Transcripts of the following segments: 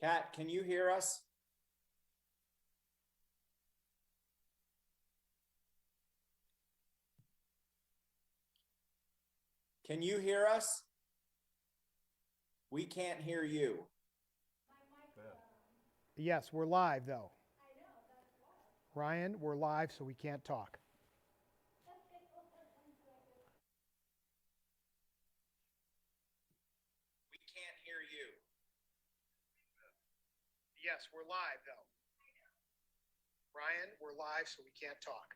Kat, can you hear us? Can you hear us? We can't hear you. Yes, we're live though. Ryan, we're live, so we can't talk. We can't hear you. Yes, we're live though. Ryan, we're live, so we can't talk.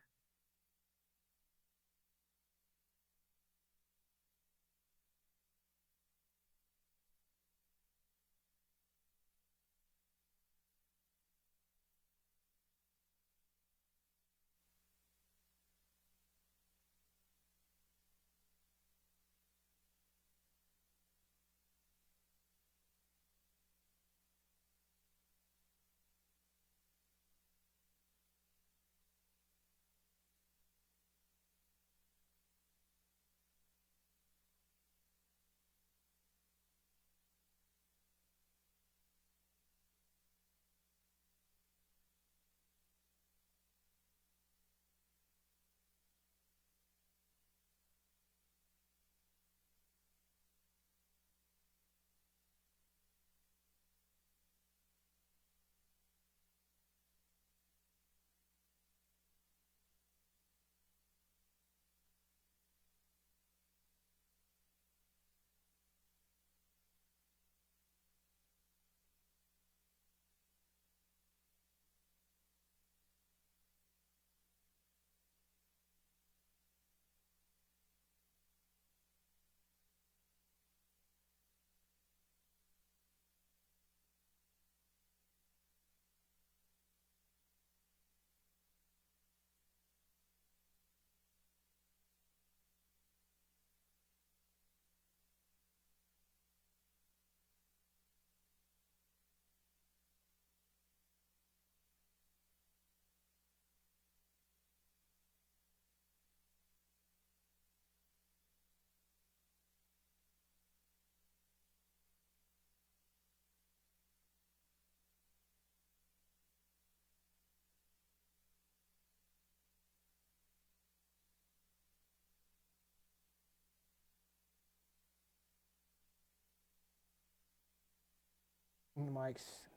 Mike's,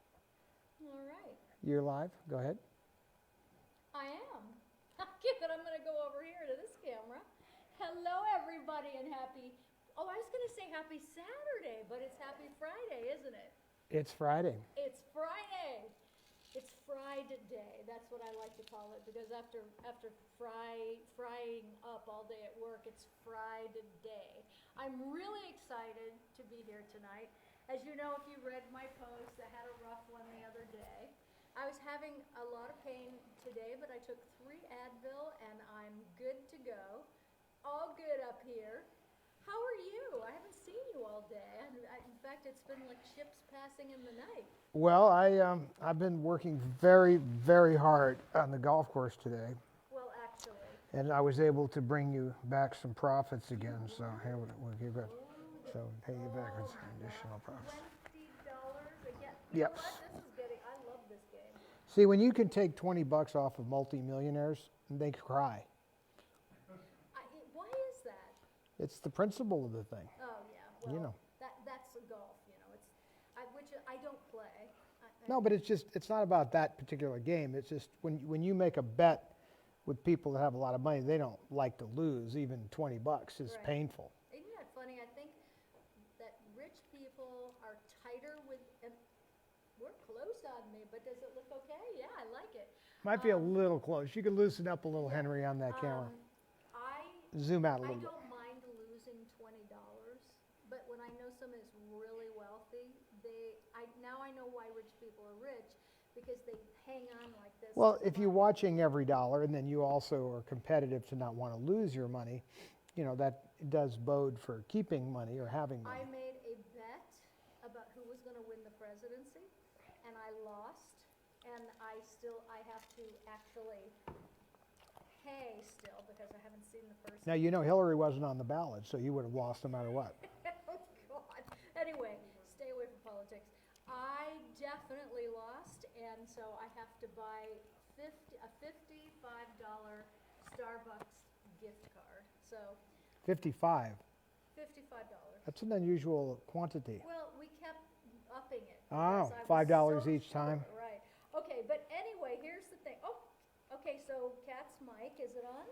All right. you're live. Go ahead. I am. Okay, but I'm going to go over here to this camera. Hello, everybody, and happy. Oh, I was going to say happy Saturday, but it's happy Friday, isn't it? It's Friday. It's Friday. It's Fried Day. That's what I like to call it because after frying up all day at work, it's Fried Day. I'm really excited to be here tonight. As you know, if you read my post, I had a rough one the other day. I was having a lot of pain today, but I took 3 Advil and I'm good to go. All good up here. How are you? I haven't seen you all day. In fact, it's been like ships passing in the night. Well, I've been working very, very hard on the golf course today, Well, actually. and I was able to bring you back some profits again. So here we'll give it. So pay you back with some additional profits. $20 again. You Yep. know what? This is getting. I love this game. See, when you can take 20 bucks off of multimillionaires, they cry. Why is that? It's the principle of the thing. Oh yeah. Well, You know. that's a golf. You know, which I don't play. No, but it's not about that particular game. It's just when you make a bet with people that have a lot of money, they don't like to lose. Even 20 bucks is Right. painful. Isn't that funny? I think that rich people are tighter with. And we're close on me, but does it look okay? Yeah, I like it. Might be a little close. You could loosen up a little, Henry, on that camera. I Zoom out a I little bit. don't mind losing $20, but when I know someone is really wealthy, now I know why rich people are rich because they hang on like this. Well, to the if you're money. watching every dollar and then you also are competitive to not want to lose your money, you know, that does bode for keeping money or having money. I made a bet about who was going to win the presidency, and I lost, and I have to actually pay still because I haven't seen the person. Now, you know Hillary wasn't on the ballot, so you would have lost no matter what. Oh, God. Anyway, stay away from politics. I definitely definitely lost, and so I have to buy a $55 Starbucks gift card. So 55. $55. That's an unusual quantity. Well, we kept upping it. Oh, because I was $5 so each time. sure, right. Okay, but anyway, here's the thing. Oh, okay, so Kat's mic, is it on?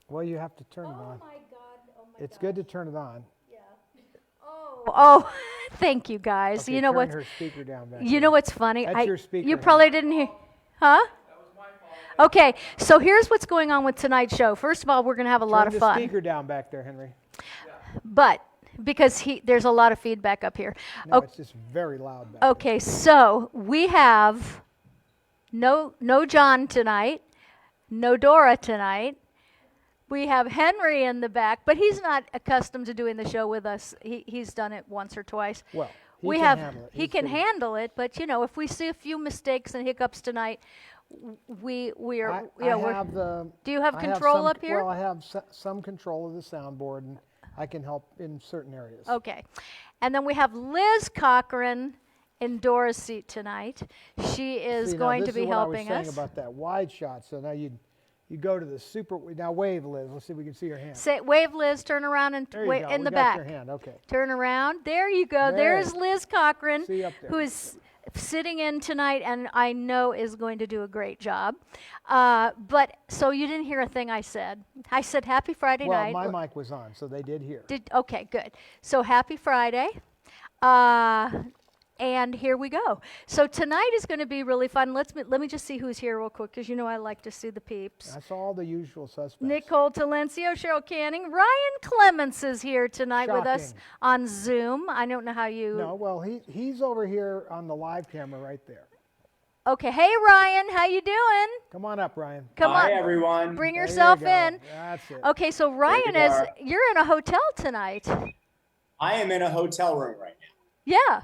Well, you have to turn it Oh on. my God, oh my It's gosh. good to turn it on. Yeah. Oh, thank you guys. Okay, You know turn what? her speaker down back You there. know what's funny? That's your speaker, You honey. probably didn't hear. Huh? Okay, so here's what's going on with tonight's show. First of all, we're going to have a lot of Turn the fun. speaker down back there, Henry. But because there's a lot of feedback up here. No, it's just very loud back Okay, so we have no John tonight, no Dora tonight. We have Henry in the back, but he's not accustomed to doing the show with us. He's done it once or twice. there. Well, he We can have handle it. he He's can pretty- handle it, but you know, if we see a few mistakes and hiccups tonight, we are I we're, have the. do you have I control some, up here? Well, I have some control of the soundboard, and I can help in certain areas. Okay. And then we have Liz Cochran in Dora's seat tonight. She is See, now going this to be is what helping I was saying us. about that wide shot. So now you go to the super. Now wave, Liz. Let's see if we can see your hand. Say, wave, Liz. Turn around and There you wait go. in we the got back. your hand. Okay. Turn around. There you go. There. There's Liz Cochran, See up there. who is sitting in tonight, and I know is going to do a great job. But so you didn't hear a thing I said. I said Happy Friday Well, night. my mic was on, so they did hear. Okay, good. So happy Friday. And here we go. So tonight is going to be really fun. Let me just see who's here real quick, because you know I like to see the peeps. That's all the usual suspects. Nicole Talencio, Cheryl Canning, Ryan Clements is here tonight with us Shocking. on Zoom. I don't know how you. No, well, he's over here on the live camera right there. Okay, hey Ryan, how you doing? Come on up, Ryan. Come Hi, on, everyone. bring There you yourself go. in. That's it. Okay, so Ryan you are. you're in a hotel tonight. I am in a hotel room right now. Yeah.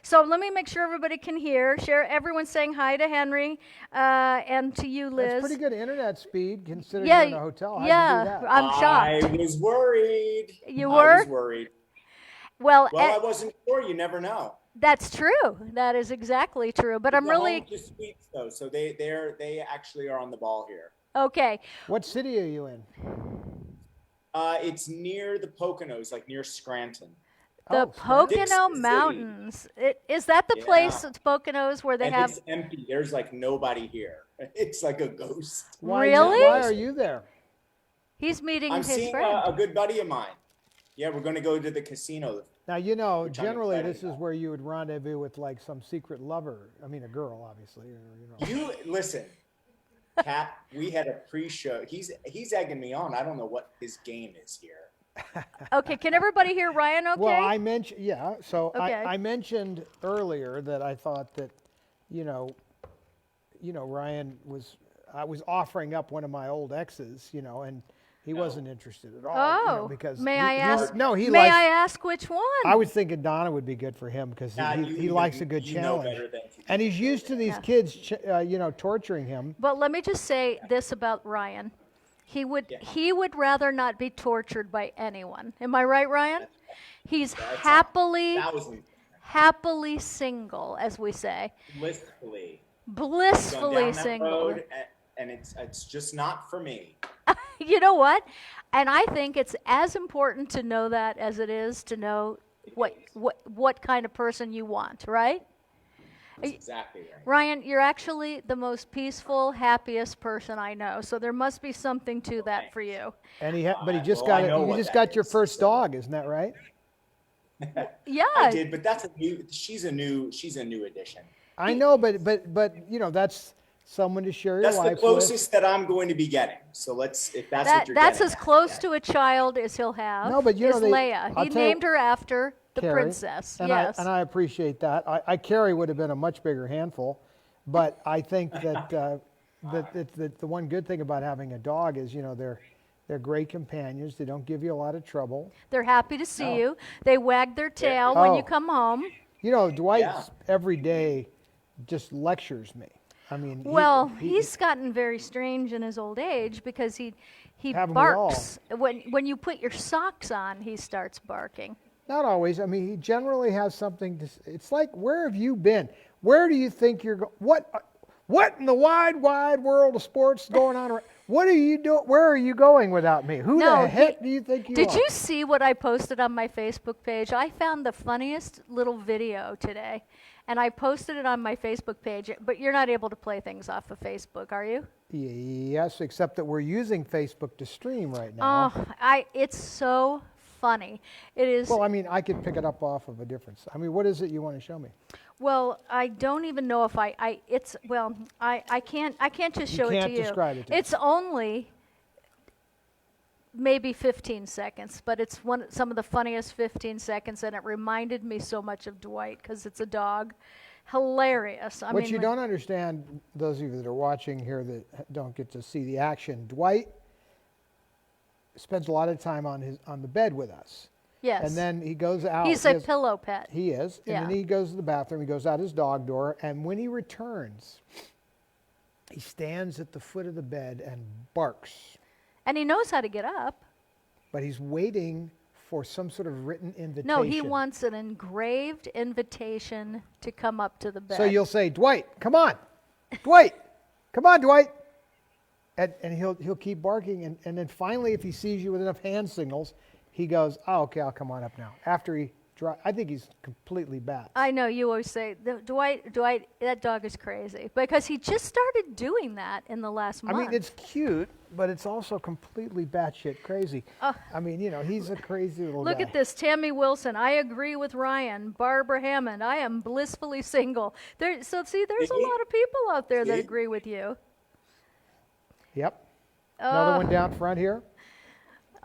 So let me make sure everybody can hear. Everyone's saying hi to Henry and to you, Liz. That's pretty good internet speed considering Yeah, you're in a hotel. How'd yeah, you do that? I'm shocked. I was worried. You I were? was worried. Well, Well, I wasn't sure. You never know. that's true. That is exactly true. But I'm The really home to suites, though, so they actually are on the ball here. okay. What city are you in? It's near the Poconos, like near Scranton. The Oh, Pocono Dixon City. Mountains. Is that the Yeah. place at Poconos where they And have? it's empty. There's like nobody here. It's like a ghost. Really? Why are you there? He's meeting I'm his seeing friend. a good buddy of mine. Yeah, we're going to go to the casino. Now, you know, Which I'm generally excited this is about. where you would rendezvous with like some secret lover. I mean, a girl, obviously. Or, you know. You listen, Kat. We had a pre-show. He's egging me on. I don't know what his game is here. Okay, can everybody hear Ryan? Okay. Well, I mentioned, yeah. So Okay. I mentioned earlier that I thought that, Ryan I was offering up one of my old exes, and he wasn't interested at all. Oh, because may he- I he ask? li- No, he May likes. I ask which one? I was thinking Donna would be good for him because Nah, he you likes even- a good you know challenge, better than to do and he's that. used to these Yeah. kids, torturing him. But let me just say this about Ryan. He would rather not be tortured by anyone. Am I right, Ryan? He's That's happily 1,000% single, as we say. blissfully. Gone Blissfully down that single. road, and it's just not for me. You know what? And I think it's as important to know that as it is to know what kind of person you want, right? That's exactly right. Ryan, you're actually the most peaceful, happiest person I know. So there must be something to that for you. And but he just Well, I know you what just that got your is, first so- dog, isn't that right? Yeah. I did, but she's a new addition. I know, but that's someone to share your That's life the closest that I'm going to be getting. So if that's what you're That's getting as at, close yeah. to a child as he'll have. No, but you know, is they- Leia. I'll He tell you- named her after the Carrie, princess. and Yes. I appreciate that. Carrie would have been a much bigger handful, but I think that the one good thing about having a dog is they're great companions. They don't give you a lot of trouble. They're happy to see No. you. They wag their tail when you Oh. come home. Dwight Yeah. every day just lectures me. I mean, Well, he's gotten very strange in his old age because he Haven't we all? barks. When you put your socks on, he starts barking. not always. I mean, he generally has something to. It's like, where have you been? Where do you think you're going? What in the wide world of sports is going on? What are you doing? Where are you going without me? Who No, the heck do you think you are? Did you see what I posted on my Facebook page? I found the funniest little video today, and I posted it on my Facebook page. But you're not able to play things off of Facebook, are you? Yes, except that we're using Facebook to stream right now. Oh, it's so funny. It is. Well, I mean, I could pick it up off of a difference. I mean, what is it you want to show me? Well, I don't even know if I can't just show it to you. You can't describe it to me. It's only maybe 15 seconds, but it's some of the funniest 15 seconds, and it reminded me so much of Dwight because it's a dog. Hilarious. I What mean, you don't understand, those of you that are watching here that don't get to see the action, Dwight spends a lot of time on the bed with us. yes. And then he goes out. He's a pillow pet. He is. Yeah. And then he goes to the bathroom. He goes out his dog door. And when he returns, he stands at the foot of the bed and barks. And he knows how to get up. But he's waiting for some sort of written invitation. No, he wants an engraved invitation to come up to the bed. So you'll say, Dwight, come on. Dwight, come on, Dwight. And he'll keep barking. And then finally, if he sees you with enough hand signals, he goes, oh, okay, I'll come on up now. After he I think he's completely bats. I know, you always say, Dwight, that dog is crazy. Because he just started doing that in the last month. I mean, it's cute, but it's also completely batshit crazy. I mean, he's a crazy little guy. Look at this, Tammy Wilson. I agree with Ryan. Barbara Hammond. I am blissfully single. So see, there's a lot of people out there that agree with you. Yep. Another one down front here.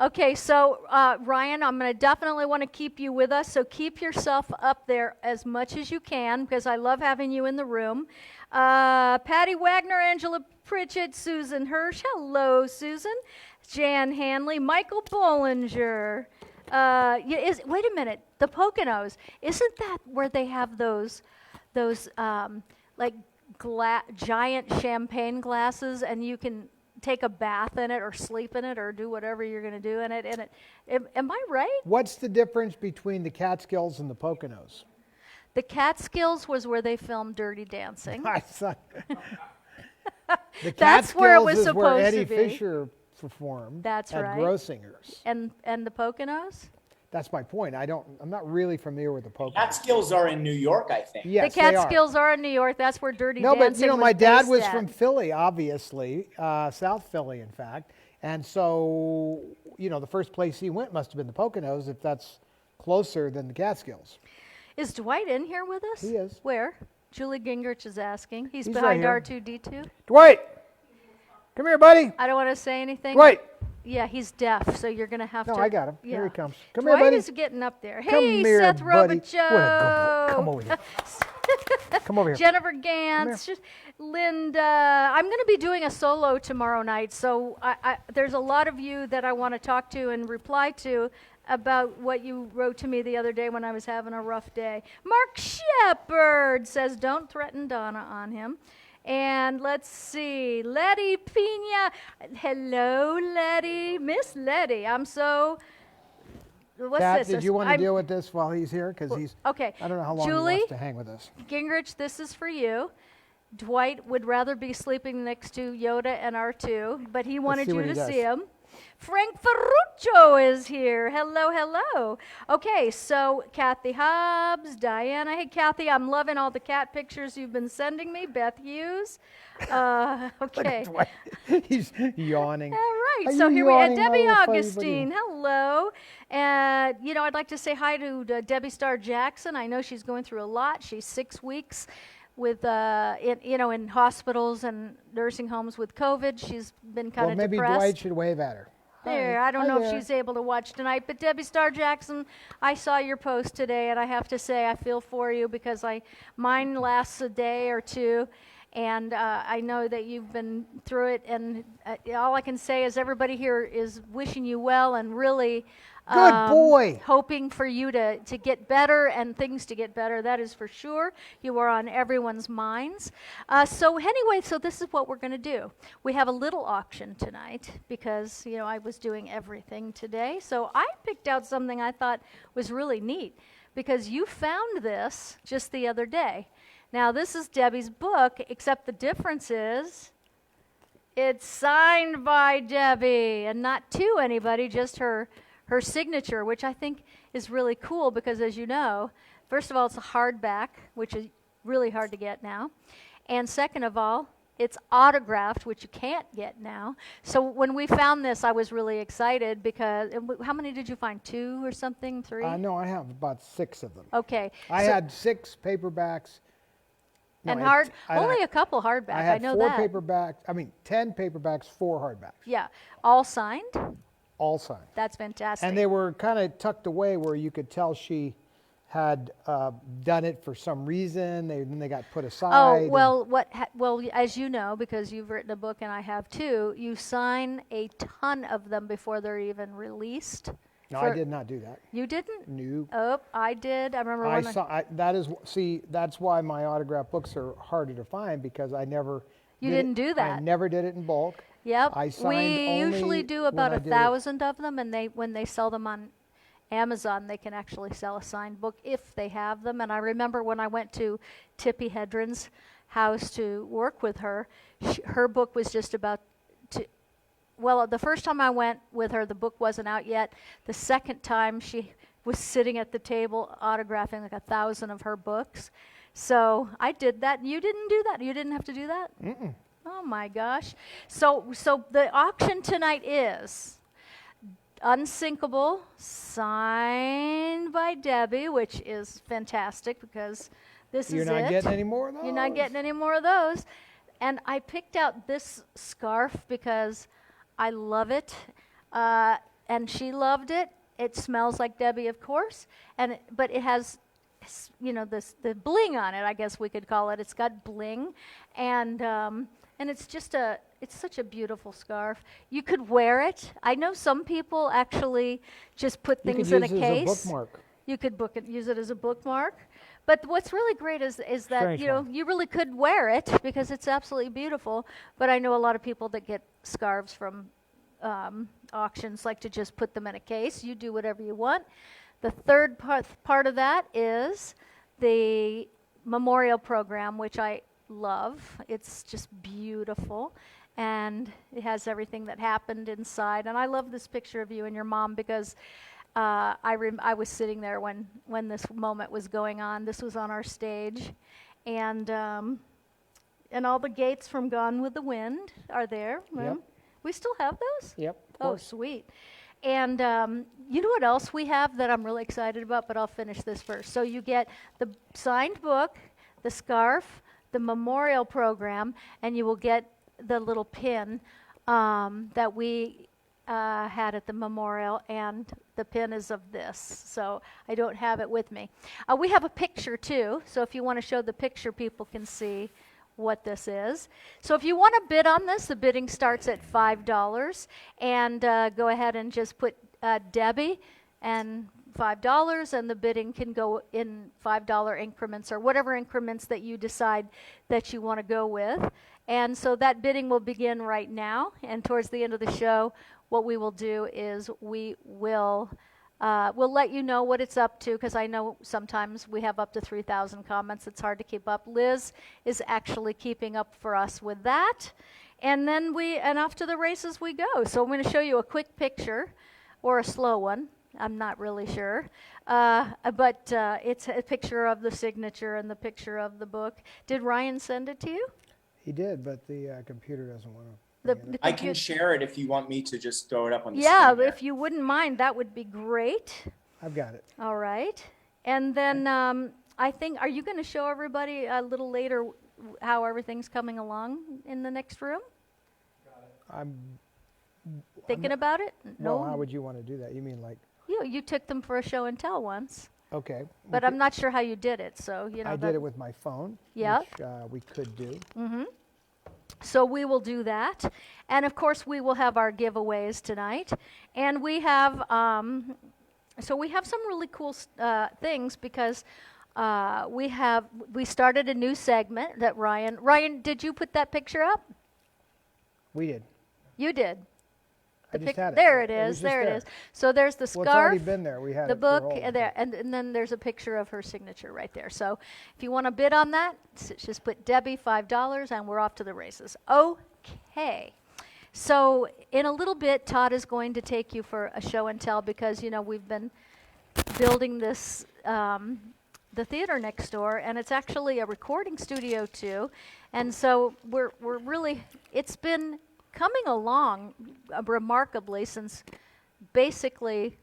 Okay, so Ryan, I'm going to definitely want to keep you with us, so keep yourself up there as much as you can, because I love having you in the room. Patty Wagner, Angela Pritchett, Susan Hirsch, hello, Susan. Jan Hanley, Michael Bollinger. Wait a minute, the Poconos, isn't that where they have those like giant champagne glasses, and you can take a bath in it or sleep in it or do whatever you're going to do in it. Am I right? What's the difference between the Catskills and the Poconos? The Catskills was where they filmed Dirty Dancing. The That's where it was Catskills is where supposed Eddie to be. Fisher performed. That's at right. Grossinger's. And the Poconos? That's my point. I'm not really familiar with the Poconos. Catskills are in New York, I think. Yes, The Catskills are in New York. That's where Dirty No, Dancing but was my dad was based from at. Philly, obviously, South Philly, in fact, and so the first place he went must have been the Poconos, if that's closer than the Catskills. Is Dwight in here with us? He is. Where? Julie Gingrich is asking. He's He's behind right here. R2D2. Dwight, come here, buddy. I don't want to say anything. Dwight. Yeah, he's deaf, so you're going to have No, to. I got him. Yeah. Here he comes. Come Dwight here, buddy. is getting up there. Come Hey, here, Seth buddy. Robichaux. What a good boy. Come over here. Come over here. Jennifer Gantz, Linda. I'm going to be doing a solo tomorrow night, so there's a lot of you that I want to talk to and reply to about what you wrote to me the other day when I was having a rough day. Mark Shepard says, don't threaten Donna on him. And let's see, Letty Pina. Hello, Letty. Miss Letty, I'm so... What's Kat, this? did you want to deal with this while he's here? Because okay. I don't know how long Julie, he wants to hang with us. Gingrich, this is for you. Dwight would rather be sleeping next to Yoda and R2, but he wanted you to see him. Frank Ferruccio is here. Hello, hello. Okay, so Kathy Hobbs, Diana. Hey, Kathy, I'm loving all the cat pictures you've been sending me. Beth Hughes. Okay. He's yawning. All right, Are so you here we have yawning, Debbie motherfucker? Augustine. Hello. And, I'd like to say hi to Debbie Starr Jackson. I know she's going through a lot. She's 6 weeks with, in hospitals and nursing homes with COVID. She's been kind of maybe depressed. Dwight should wave at her. There, Hi. I don't Hi know there. if she's able to watch tonight, but Debbie Starr Jackson, I saw your post today, and I have to say I feel for you because mine lasts a day or two, and I know that you've been through it, and all I can say is everybody here is wishing you well and really Good boy. hoping for you to get better and things to get better. That is for sure. You are on everyone's minds. So this is what we're going to do. We have a little auction tonight because, I was doing everything today. So I picked out something I thought was really neat because you found this just the other day. Now, this is Debbie's book, except the difference is it's signed by Debbie and not to anybody, just her signature, which I think is really cool because, as you know, first of all, it's a hardback, which is really hard to get now. And second of all, it's autographed, which you can't get now. So when we found this, I was really excited because, how many did you find? 2 or something? 3? No, I have about 6 of them. Okay. I had 6 paperbacks. No, And only a couple hardback. I had know 4 that. paperbacks. 10 paperbacks, 4 hardbacks. Yeah, all signed. All signed. That's fantastic. And they were kind of tucked away where you could tell she had done it for some reason. Then they got put aside. Oh, well, well, as you know, because you've written a book and I have too, you sign a ton of them before they're even released. No, I did not do that. You didn't? No. Oh, I did. I remember when that's why my autograph books are harder to find because I never didn't do that. I never did it in bulk. Yep. I signed We only usually do about when I did 1,000 of them, and when they sell them on Amazon, they can actually sell a signed book if they have them. And I remember when I went to Tippi Hedren's house to work with her, her book was just about to. Well, the first time I went with her, the book wasn't out yet. The second time, she was sitting at the table autographing like 1,000 of her books. So I did that. You didn't do that. You didn't have to do that? Mm-mm. Oh my gosh. So the auction tonight is Unsinkable, signed by Debbie, which is fantastic because this is it. You're not getting any more of those? You're not getting any more of those. And I picked out this scarf because I love it, and she loved it. It smells like Debbie, of course, but it has, the bling on it, I guess we could call it. It's got bling, and it's it's such a beautiful scarf. You could wear it. I know some people actually just put things in a case. You could use it as a bookmark. You could use it as a bookmark. But what's really great is that you really could wear it because it's absolutely beautiful. But I know a lot of people that get scarves from auctions like to just put them in a case. You do whatever you want. The third part of that is the memorial program, which I love. It's just beautiful, and it has everything that happened inside. And I love this picture of you and your mom because I was sitting there when this moment was going on. This was on our stage, and all the gates from Gone with the Wind are there. Yep. We still have those? Yep. Oh, sweet. And you know what else we have that I'm really excited about, but I'll finish this first. So you get the signed book, the scarf, the memorial program, and you will get the little pin that we had at the memorial, and the pin is of this. So I don't have it with me. We have a picture too, so if you want to show the picture, people can see what this is. So if you want to bid on this, the bidding starts at $5, and go ahead and just put Debbie and $5, and the bidding can go in $5 increments or whatever increments that you decide that you want to go with. And so that bidding will begin right now, and towards the end of the show, what we will do is we'll let you know what it's up to, because I know sometimes we have up to 3,000 comments. It's hard to keep up. Liz is actually keeping up for us with that. And then off to the races we go. So I'm going to show you a quick picture, or a slow one. I'm not really sure. But it's a picture of the signature and the picture of the book. Did Ryan send it to you? He did, but the computer doesn't want to. I can share it if you want me to just throw it up on the Yeah, screen. if you wouldn't mind, that would be great. I've got it. All right. And then I think, are you going to show everybody a little later how everything's coming along in the next room? I'm Thinking about it? No. Well, how would you want to do that? You mean like? You took them for a show and tell once. Okay. But I'm not sure how you did it, so I did it with my phone. Yeah. Which we could do. Mm-hmm. So we will do that, and of course we will have our giveaways tonight, and we have some really cool things because we started a new segment that Ryan, did you put that picture up? We did. You did. I just had it. There it was is. just There it is. So there's the Well, scarf. it's already been there. We had the it for a book, whole- and there, and then there's a picture of her signature right there. So if you want to bid on that, just put Debbie $5, and we're off to the races. Okay. So in a little bit, Todd is going to take you for a show and tell because we've been building this. The theater next door, and it's actually a recording studio too, and so we're really, it's been coming along remarkably since basically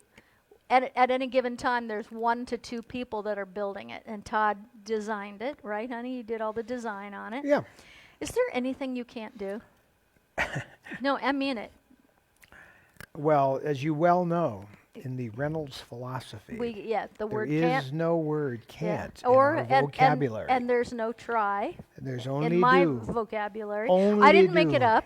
at any given time there's 1 to 2 people that are building it, and Todd designed it, right honey? You did all the design on it. Yeah. Is there anything you can't do? No, I mean it. Well, as you well know, in the Reynolds philosophy, The there word is can't. no word Yeah. can't Or in our vocabulary. and there's no try. There's only In my do. vocabulary. Only I didn't make it do. up.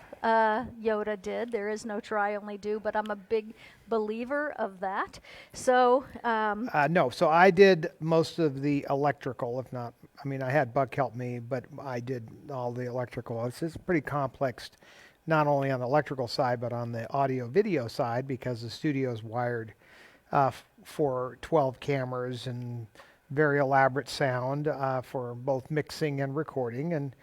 Yoda did. There is no try, only do, but I'm a big believer of that. So, No, so I did most of the electrical, if not, I mean, I had Buck help me, but I did all the electrical. It's pretty complex, not only on the electrical side, but on the audio video side, because the studio is wired for 12 cameras and very elaborate sound for both mixing and recording. And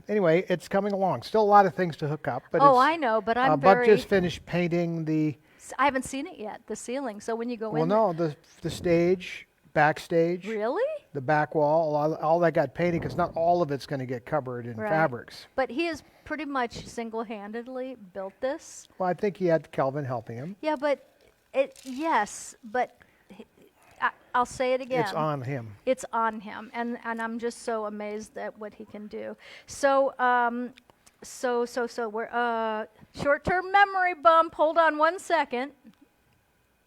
anyway, it's coming along. Still a lot of things to hook up. But I know, but I'm Buck very. just finished painting I haven't seen it yet. The ceiling. So when you go well, in. no, the stage, backstage. Really? The back wall, all that got painted because not all of it's going to get covered in Right. fabrics. But he has pretty much single-handedly built this. Well, I think he had Kelvin helping him. Yeah, but I'll say it again. It's on him. It's on him, and I'm just so amazed at what he can do. So we're short-term memory bump. Hold on 1 second.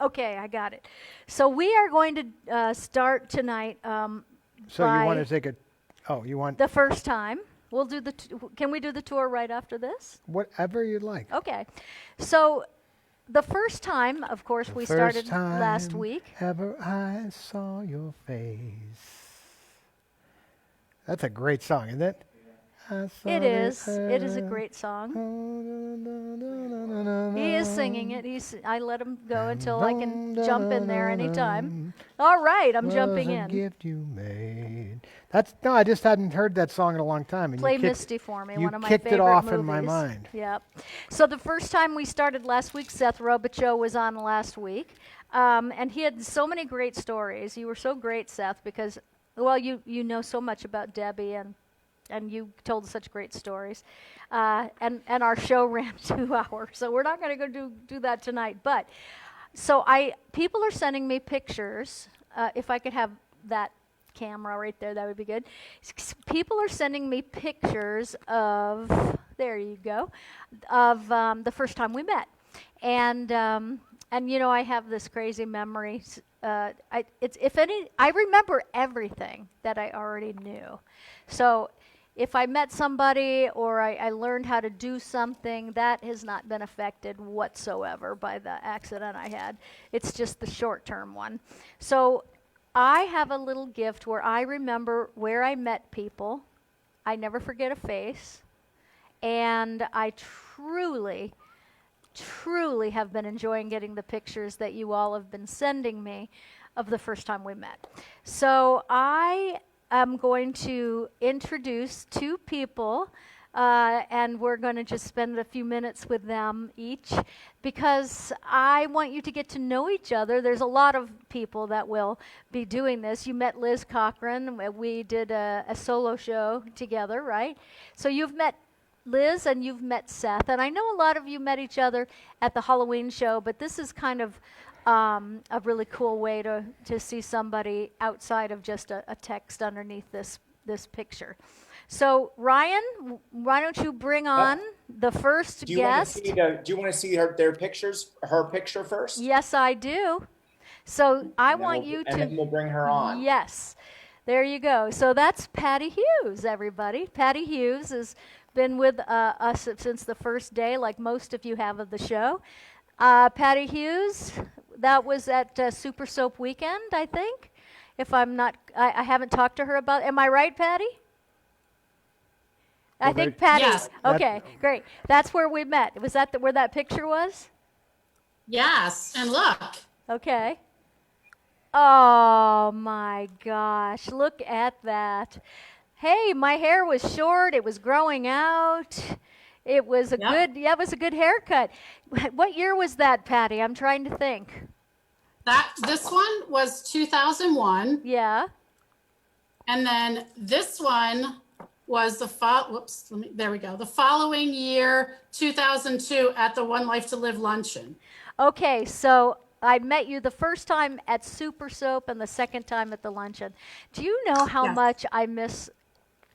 Okay, I got it. So we are going to start tonight. So you want to take a? Oh, you want the first time? We'll do the. Can we do the tour right after this? whatever you'd like. Okay. So the first time, of course, we started last week. Ever I saw your face. That's a great song, isn't it? It is. It is a great song. He is singing it. I let him go until I can jump in there anytime. All right, I'm jumping in. Gift you made. No, I just hadn't heard that song in a long time. And Play you kicked, Misty for me, you one of my kicked favorite it off movies. in my mind. Yep. So the first time we started last week, Seth Robichaux was on last week, and he had so many great stories. You were so great, Seth, because you know so much about Debbie and you told such great stories. And our show ran 2 hours, so we're not going to go do that tonight. But so people are sending me pictures. If I could have that camera right there, that would be good. People are sending me pictures of, there you go, of the first time we met. And I have this crazy memory. I remember everything that I already knew. So if I met somebody or I learned how to do something, that has not been affected whatsoever by the accident I had. It's just the short-term one. So I have a little gift where I remember where I met people. I never forget a face. And I truly have been enjoying getting the pictures that you all have been sending me of the first time we met. So I'm going to introduce 2 people, and we're going to just spend a few minutes with them each because I want you to get to know each other. There's a lot of people that will be doing this. You met Liz Cochran. We did a solo show together, right? So you've met Liz and you've met Seth, and I know a lot of you met each other at the Halloween show, but this is kind of a really cool way to see somebody outside of just a text underneath this picture. So Ryan, why don't you bring on the first guest? Do you want to see her picture first? Yes, I do. So I want you to. And then we'll bring her on. Yes, there you go. So that's Patty Hughes, everybody. Patty Hughes has been with us since the first day, like most of you have of the show. Patty Hughes, that was at Super Soap Weekend, I think. If I'm not, I haven't talked to her about. Am I right, Patty? I think Patty. Yes. Okay, great. That's where we met. Was that where that picture was? Yes, and look. Okay. Oh my gosh, look at that. Hey, my hair was short, it was growing out. It was a Yep. good, yeah, it was a good haircut. What year was that, Patty? I'm trying to think. This one was 2001, Yeah. and then this one was there we go. The following year, 2002, at the One Life to Live luncheon. Okay, so I met you the first time at Super Soap and the second time at the luncheon. Do you know how Yes. much I miss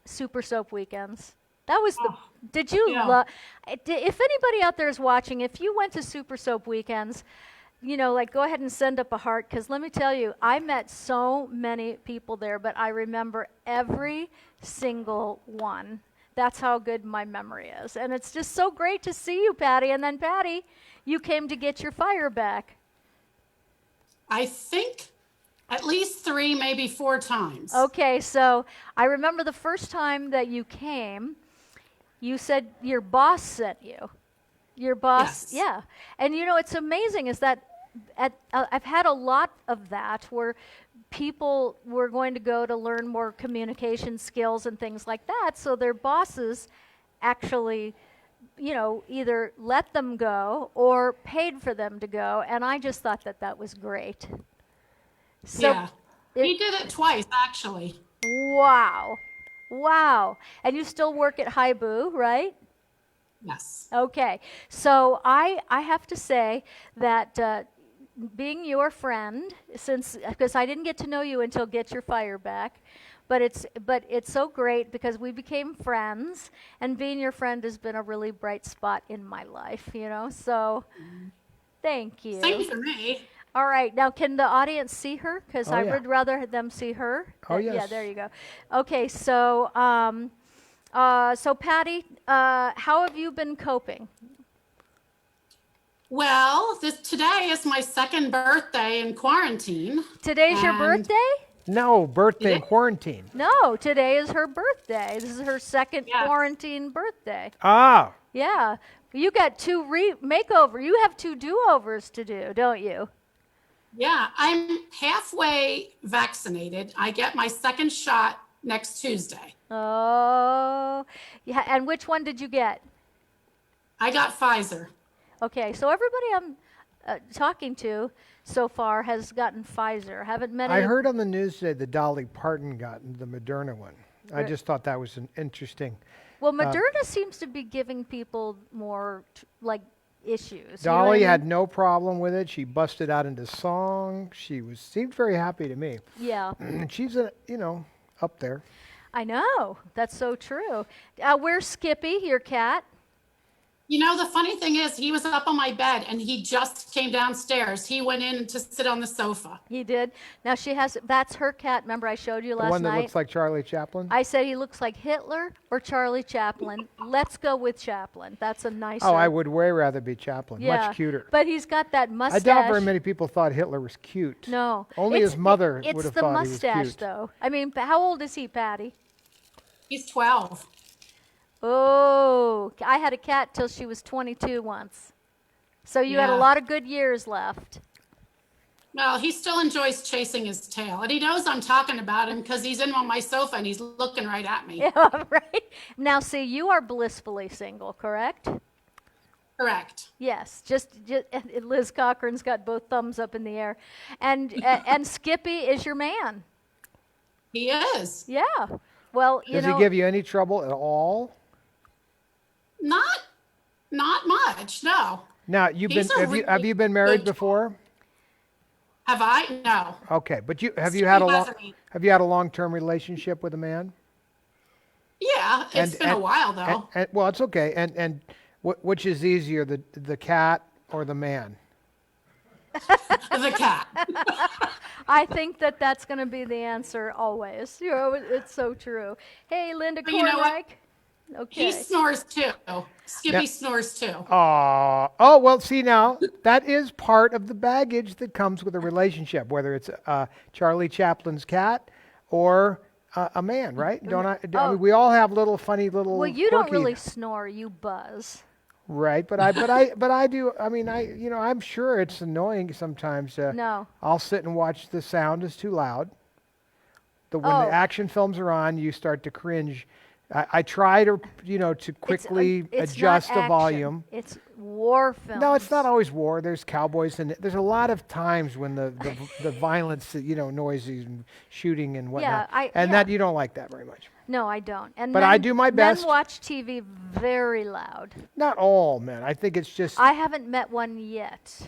Super Soap weekends? That was the. Oh, Did you yeah. love? If anybody out there is watching, if you went to Super Soap weekends, like go ahead and send up a heart because let me tell you, I met so many people there, but I remember every single one. That's how good my memory is. And it's just so great to see you, Patty. And then, Patty, you came to get your fire back. I think at least 3, maybe 4 times. Okay, so I remember the first time that you came, you said your boss sent you. Your boss, Yes. yeah. And it's amazing is that I've had a lot of that where people were going to go to learn more communication skills and things like that. So their bosses actually, either let them go or paid for them to go. And I just thought that that was great. So, Yeah. He did it twice, actually. wow. Wow. And you still work at Haibu, right? Yes. Okay. So I have to say that being your friend, because I didn't get to know you until Get Your Fire Back, but it's so great because we became friends, and being your friend has been a really bright spot in my life. So thank you. Same for me. All right, now can the audience see her? Because Oh, I yeah. would rather them see her. Oh, Yeah, yes. there you go. Okay, so so Patty, how have you been coping? Well, today is my second birthday in quarantine. Today's your And birthday? No, birthday in It is? quarantine. No, today is her birthday. This is her second Yes. quarantine birthday. Ah, Yeah, you got 2 makeover. You have 2 do-overs to do, don't you? Yeah, I'm halfway vaccinated. I get my second shot next Tuesday. Oh, yeah. And which one did you get? I got Pfizer. Okay, so everybody I'm talking to so far has gotten Pfizer. Haven't met I any. heard on the news today that Dolly Parton got the Moderna one. I Re- just thought that was an interesting. Well, Moderna seems to be giving people more issues. You know what I Dolly mean? had no problem with it. She busted out into song. Seemed very happy to me. Yeah, And she's up there. I know. That's so true. Where's Skippy, your cat? You know, the funny thing is, he was up on my bed and he just came downstairs. He went in to sit on the sofa. He did. Now that's her cat. Remember I showed you The last one that night? looks like Charlie Chaplin. I said he looks like Hitler or Charlie Chaplin. Let's go with Chaplin. That's a nicer. Oh, I would way rather be Chaplin. Yeah, Much cuter. But he's got that I mustache. doubt very many people thought Hitler was cute. No. Only his mother it's would have the thought he was mustache, cute. though. I mean, how old is he, Patty? He's 12. Oh, I had a cat till she was 22 once. So you had a Yeah. lot of good years left. Well, he still enjoys chasing his tail. And he knows I'm talking about him because he's in on my sofa and he's looking right at me. Yeah, right? Now, see, you are blissfully single, correct? Correct. Yes, just Liz Cochran's got both thumbs up in the air. And Skippy is your man. He is. Yeah. Well, Does he give you any trouble at all? Not much, no. Now, He's a have you been really married good before? Have I? No. Okay, but have He you had hasn't. have you had a long-term relationship with a man? Yeah, it's been a while though. Well, it's okay. And which is easier, the cat or the man? The cat. I think that's going to be the answer always. It's so true. Hey, Linda But you know what? Kornick. Okay. He snores too. Skippy Yeah. snores too. Oh, well, see now, that is part of the baggage that comes with a relationship, whether it's Charlie Chaplin's cat or a man, right? I mean, we all have funny little Well, you don't quirky- really snore, you buzz. Right, but I do. I mean, I'm sure it's annoying sometimes. No. I'll sit and watch. The sound is too loud. When the Oh. action films are on, you start to cringe. I try to, to quickly It's adjust not the action. volume. It's war films. No, it's not always war. There's cowboys and there's a lot of times when the violence, noises and shooting and whatnot. That you don't like that very much. No, I don't. And But men, I do my best. Men watch TV very loud. Not all men. I think it's just. I haven't met one yet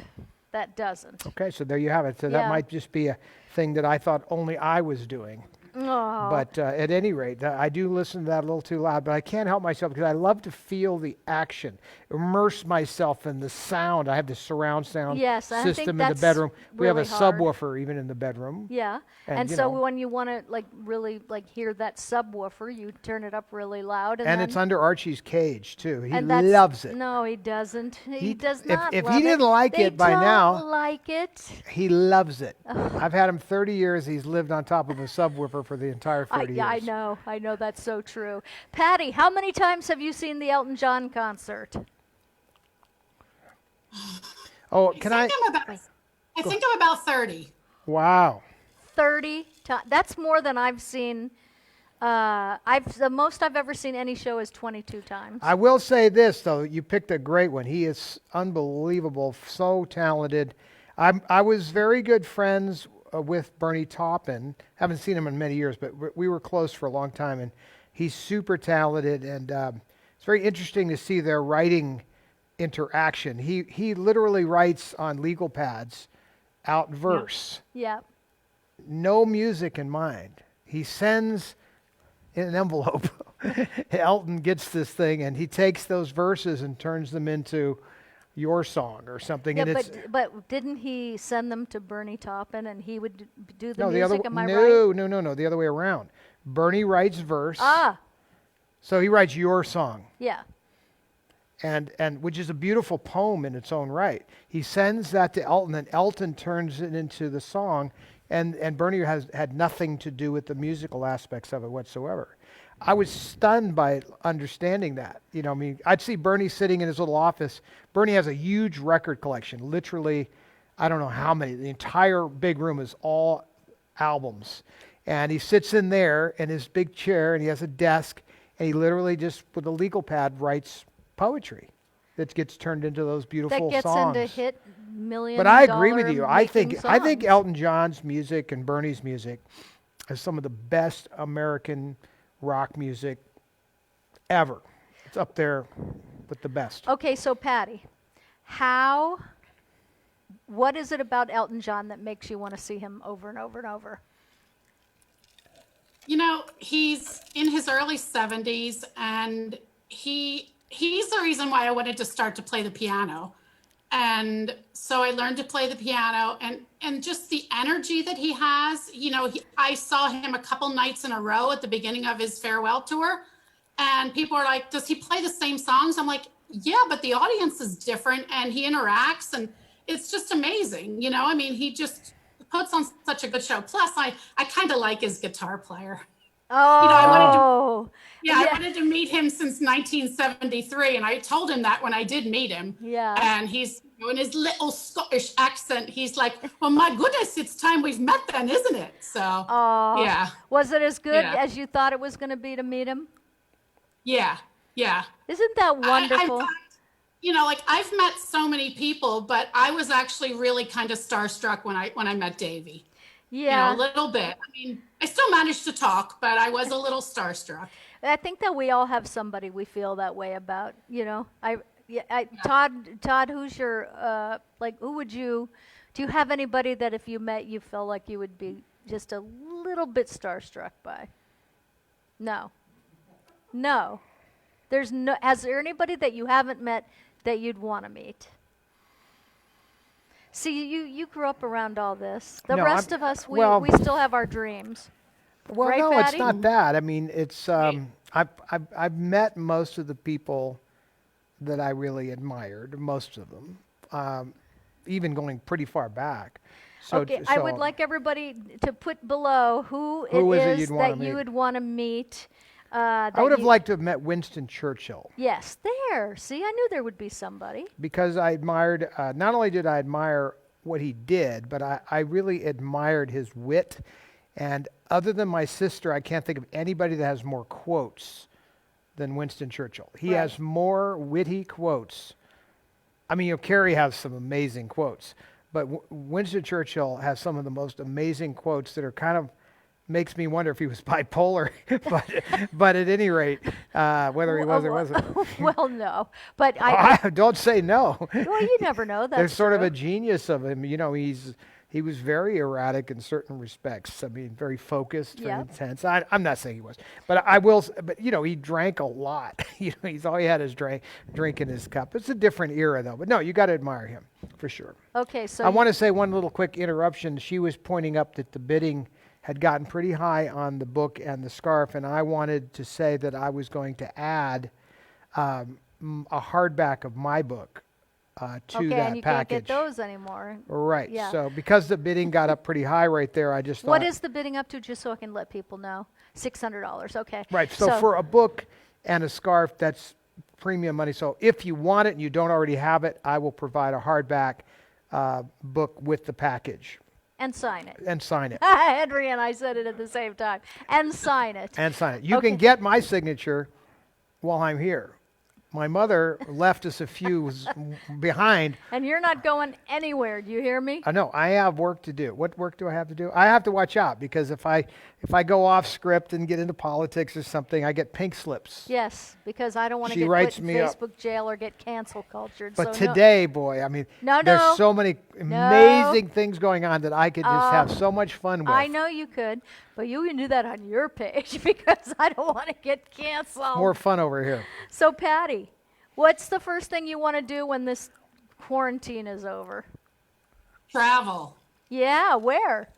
that doesn't. Okay, so there you have it. So that Yeah. might just be a thing that I thought only I was doing. Oh. But at any rate, I do listen to that a little too loud, but I can't help myself because I love to feel the action, immerse myself in the sound. I have the surround sound Yes, I think system in the that's bedroom. We have a really hard. subwoofer even in the bedroom. Yeah. And, And you so know. when you want to really hear that subwoofer, you turn it up really loud And then, it's under Archie's cage too. He and that's- loves it. No, he doesn't. He does if not he love didn't it. like They it by don't now- like it. He loves it. I've had him 30 years. He's lived on top of a subwoofer for the entire 30 years. I know. I know that's so true. Patty, how many times have you seen the Elton John concert? Oh, can I? I think I'm about 30. Wow. 30 times. That's more than I've seen. The most I've ever seen any show is 22 times. I will say this, though. You picked a great one. He is unbelievable, so talented. I was very good friends with Bernie Taupin. Haven't seen him in many years, but we were close for a long time, and he's super talented, and it's very interesting to see their writing interaction. He literally writes on legal pads out verse, Yeah. no music in mind. He sends in an envelope. Elton gets this thing, and he takes those verses and turns them into your song or something. Yeah, And it's but didn't he send them to Bernie Taupin and he would do the no, the music? other Am I right? no, the other way around. Bernie writes verse, Ah, so he writes your song, yeah. and which is a beautiful poem in its own right. He sends that to Elton, and Elton turns it into the song, and Bernie had nothing to do with the musical aspects of it whatsoever. I was stunned by understanding that. I mean, I'd see Bernie sitting in his little office. Bernie has a huge record collection, literally, I don't know how many. The entire big room is all albums. And he sits in there in his big chair, and he has a desk, and he literally just, with a legal pad, writes poetry that gets turned into those beautiful That gets songs. into hit million. But I agree with you. I making think songs. Elton John's music and Bernie's music is some of the best American rock music ever. It's up there with the best. Okay, so Patty, what is it about Elton John that makes you want to see him over and over and over? He's in his early 70s, and he's the reason why I wanted to start to play the piano. And so I learned to play the piano, and just the energy that he has. I saw him a couple nights in a row at the beginning of his farewell tour, and people are like, does he play the same songs? I'm like, yeah, but the audience is different, and he interacts, and it's just amazing. I mean, he just puts on such a good show. Plus, I kind of like his guitar player. Oh, I wanted to meet him since 1973, and I told him that when I did meet him. Yeah. And he's in his little Scottish accent. He's like, "Well, my goodness, it's time we've met, then, isn't it?" So, yeah, Was it as good Yeah. as you thought it was going to be to meet him? yeah. Isn't that wonderful? I've met so many people, but I was actually really kind of starstruck when I met Davey. Yeah. A little bit. I mean, I still managed to talk, but I was a little starstruck. I think that we all have somebody we feel that way about. Todd, who's your who would you? Do you have anybody that if you met you felt like you would be just a little bit starstruck by? No. There's no. Has there anybody that you haven't met that you'd want to meet? See, you grew up around all this. The No, rest I'm- of us, we well- still have our dreams. Well, Right, no, Patty? it's not that. I mean, it's I've met most of the people that I really admired, most of them, even going pretty far back. So, Okay, I would like everybody to put below who Who it is it is you'd wanna that you meet? would want to meet. I would have liked to have met Winston Churchill. Yes, there. See, I knew there would be somebody. Because I admired, not only did I admire what he did, but I really admired his wit. And other than my sister, I can't think of anybody that has more quotes than Winston Churchill. He Right. has more witty quotes. I mean, Carrie has some amazing quotes, but Winston Churchill has some of the most amazing quotes that are kind of makes me wonder if he was bipolar. but at any rate, whether he was or wasn't. Well, no, but Don't say no. well, you never know. That's There's sort of true. a genius of him. He was very erratic in certain respects. I mean, very focused, very Yep. intense. I'm not saying he was, but I will. But he drank a lot. He's all he had is drink in his cup. It's a different era though. But no, you got to admire him for sure. Okay, so I want to say one little quick interruption. She was pointing up that the bidding had gotten pretty high on the book and the scarf, and I wanted to say that I was going to add a hardback of my book to okay, that and you package. can't get those anymore. Right. Yeah. So because the bidding got up pretty high right there, I just thought. What is the bidding up to, just so I can let people know? $600. Okay. Right. So for a book and a scarf, that's premium money. So if you want it and you don't already have it, I will provide a hardback book with the package and sign it. and sign it. Henry and I said it at the same time. And sign it. And sign it. You Okay. can get my signature while I'm here. My mother left us a few behind. And you're not going anywhere. Do you hear me? I know I have work to do. What work do I have to do? I have to watch out because if I go off script and get into politics or something, I get pink slips. Yes, because I don't want to She get writes put in me up. Facebook jail or get cancel cultured. But so no. today, boy, I mean, No, there's no. so many amazing things going on that I could just have so much fun with. I know you could, but you can do that on your page because I don't want to get canceled. More fun over here. So, Patty, what's the first thing you want to do when this quarantine is over? Travel. Yeah, where?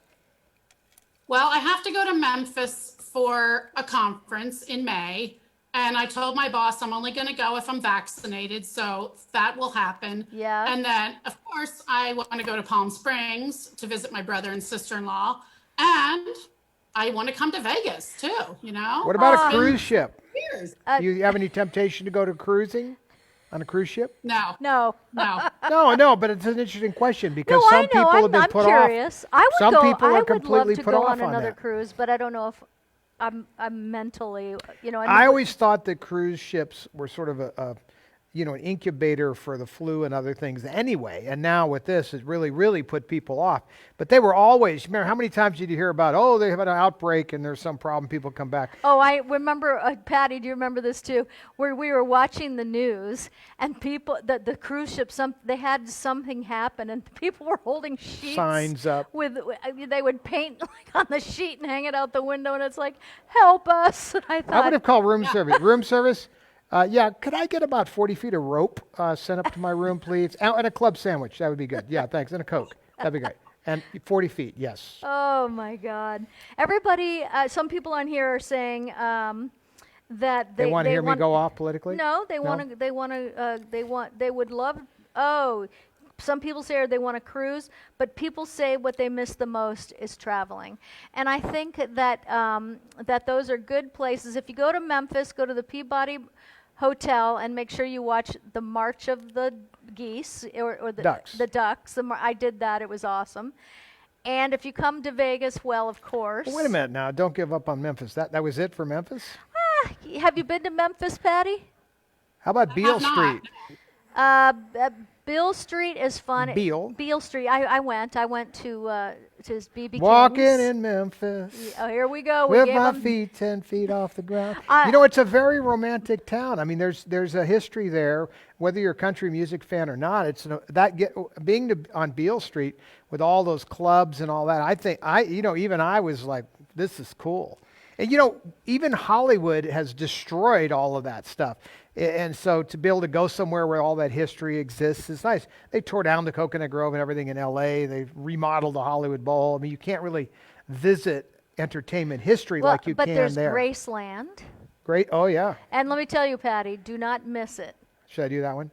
Well, I have to go to Memphis for a conference in May. And I told my boss I'm only going to go if I'm vaccinated. So that will happen. Yeah. And then, of course, I want to go to Palm Springs to visit my brother and sister-in-law. And I want to come to Vegas, too, What about a cruise ship? Years. You have any temptation to go to cruising on a cruise ship? No, No. no. No, but it's an interesting question because No, some I know. people have been I'm put curious. off. I would Some go. people I are would completely love to put go off on on another that. cruise, but I don't know if I'm mentally. I always thought that cruise ships were sort of an incubator for the flu and other things anyway. And now with this, it really put people off. But they were always, remember, how many times did you hear about, they have an outbreak and there's some problem, people come back. Oh, I remember, Patty, do you remember this too? Where we were watching the news and people, the cruise ship, they had something happen and people were holding sheets. Signs up. They would paint like on the sheet and hang it out the window and it's like, help us. And I I thought, would have called room service. Room service? Yeah, could I get about 40 feet of rope sent up to my room, please? And a club sandwich. That would be good. Yeah, thanks. And a Coke. That'd be great. And 40 feet, yes. oh my God. Everybody, some people on here are saying that They want to hear me want- go off politically? No, they would love, some people say they want to cruise, but people say what they miss the most is traveling. And I think that that those are good places. If you go to Memphis, go to the Peabody Hotel and make sure you watch the March of the Geese or the Ducks. The ducks. I did that. It was awesome. And if you come to Vegas, well, of course. Well, wait a minute now. Don't give up on Memphis. That was it for Memphis? Have you been to Memphis, Patty? How about Beale have not. Street? Beale Street is fun. Beale? Street. I went to BB Walking King's. in Memphis. Oh, here we go. We With gave my 'em- feet 10 feet off the ground. I- It's a very romantic town. I mean, there's a history there. Whether you're a country music fan or not, being on Beale Street with all those clubs and all that. I think even I was like, this is cool. And even Hollywood has destroyed all of that stuff. And so to be able to go somewhere where all that history exists is nice. They tore down the Coconut Grove and everything in LA. They've remodeled the Hollywood Bowl. I mean, you can't really visit entertainment history like you but can there's there. Graceland. Great. Oh, yeah. And let me tell you, Patty, do not miss it. Should I do that one?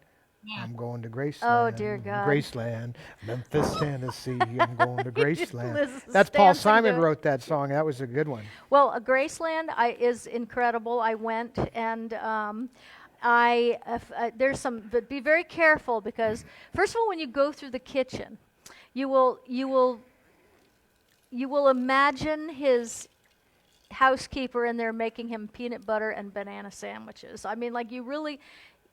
I'm going to Graceland. Oh, dear God. Graceland, Memphis, Tennessee. I'm going to Graceland. Liz is That's Paul dancing to Simon it. wrote that song. That was a good one. Well, Graceland is incredible. I went and there's some, but be very careful because first of all, when you go through the kitchen, you will imagine his housekeeper in there making him peanut butter and banana sandwiches. I mean, like you really,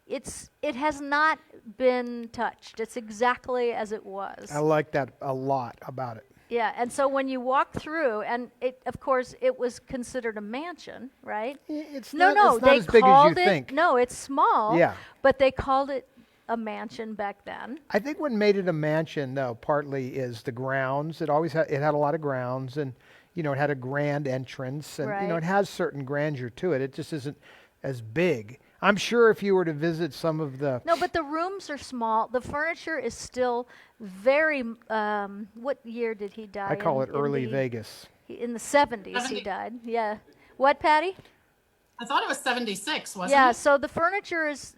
it has not been touched. It's exactly as it was. I like that a lot about it. Yeah, and so when you walk through, and of course, it was considered a mansion, right? It's No, not, it's not they as big as called you it. think. No, it's small. Yeah. But they called it a mansion back then. I think what made it a mansion, though, partly is the grounds. It had a lot of grounds, and it had a grand entrance, and Right. it has certain grandeur to it. It just isn't as big. I'm sure if you were to visit some of the No, but the rooms are small. The furniture is still very. What year did he die? I call it in early the, Vegas. In the 70s, he 70. died. Yeah. What, Patty? I thought it was 76, wasn't Yeah, it? so the furniture is,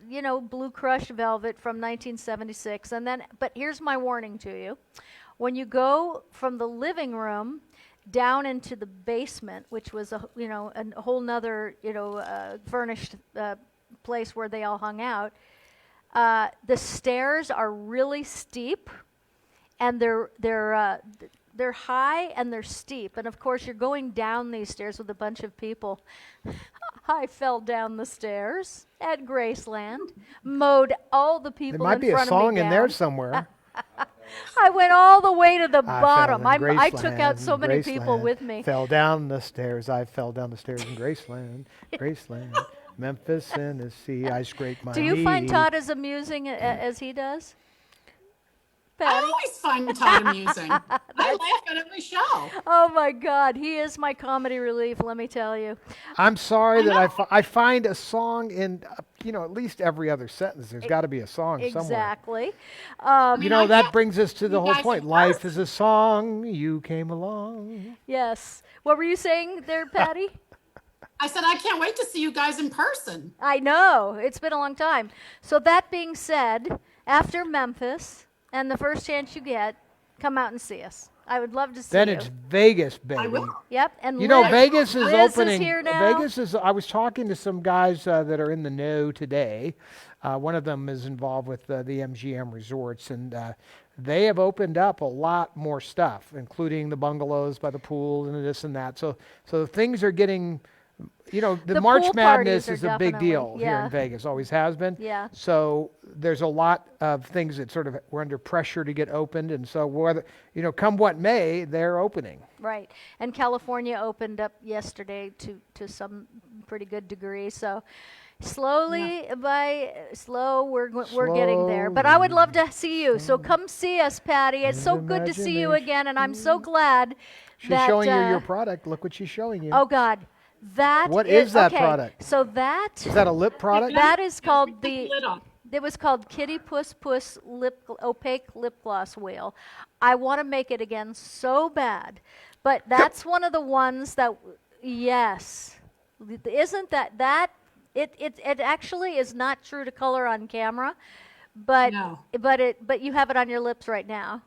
blue crushed velvet from 1976. And then, but here's my warning to you. When you go from the living room down into the basement, which was a whole nother, furnished place where they all hung out, the stairs are really steep, and they're high and they're steep. And of course, you're going down these stairs with a bunch of people. I fell down the stairs at Graceland, mowed all the people There might in be a front song of me in there down. somewhere. I went all the way to the I bottom. fell in I took out Graceland, so many people Graceland. with me. Fell down the stairs. I fell down the stairs in Graceland. Graceland, Memphis, Tennessee. I scraped my Do you find knee. Todd as amusing as he does? I Patty? always find Todd amusing. I laugh at every show. Oh my God, he is my comedy relief. Let me tell you. I'm sorry that know. I find a song in at least every other sentence. There's got to be a song somewhere. Exactly. I That can't brings us to the you whole guys point. in Life person. is a song. You came along. Yes. What were you saying there, Patty? I said, I can't wait to see you guys in person. I know. It's been a long time. So that being said, after Memphis, and the first chance you get, come out and see us. I would love to see Then you. it's Vegas, baby. I will. Yep. And Vegas is Liz opening. Is here now. Vegas is. I was talking to some guys that are in the know today. One of them is involved with the MGM resorts, and they have opened up a lot more stuff, including the bungalows by the pool and this and that. So things are getting. The March pool Madness parties are is a big definitely- deal here yeah. in Vegas. Always has been. Yeah. So there's a lot of things that sort of were under pressure to get opened, and so whether come what may, they're opening. Right. And California opened up yesterday to some pretty good degree. So slowly we're getting there. But I would love to see you. So come see us, Patty. It's so good to see you again, and I'm so glad She's that showing you your product. Look what she's showing you. Oh God. What is that okay, product? So that Is that a lip product? that is called Put the lid on. it was called Kitty Puss opaque lip gloss wheel. I want to make it again so bad, but that's one of the ones that yes, isn't that it actually is not true to color on camera, but No. but you have it on your lips right now,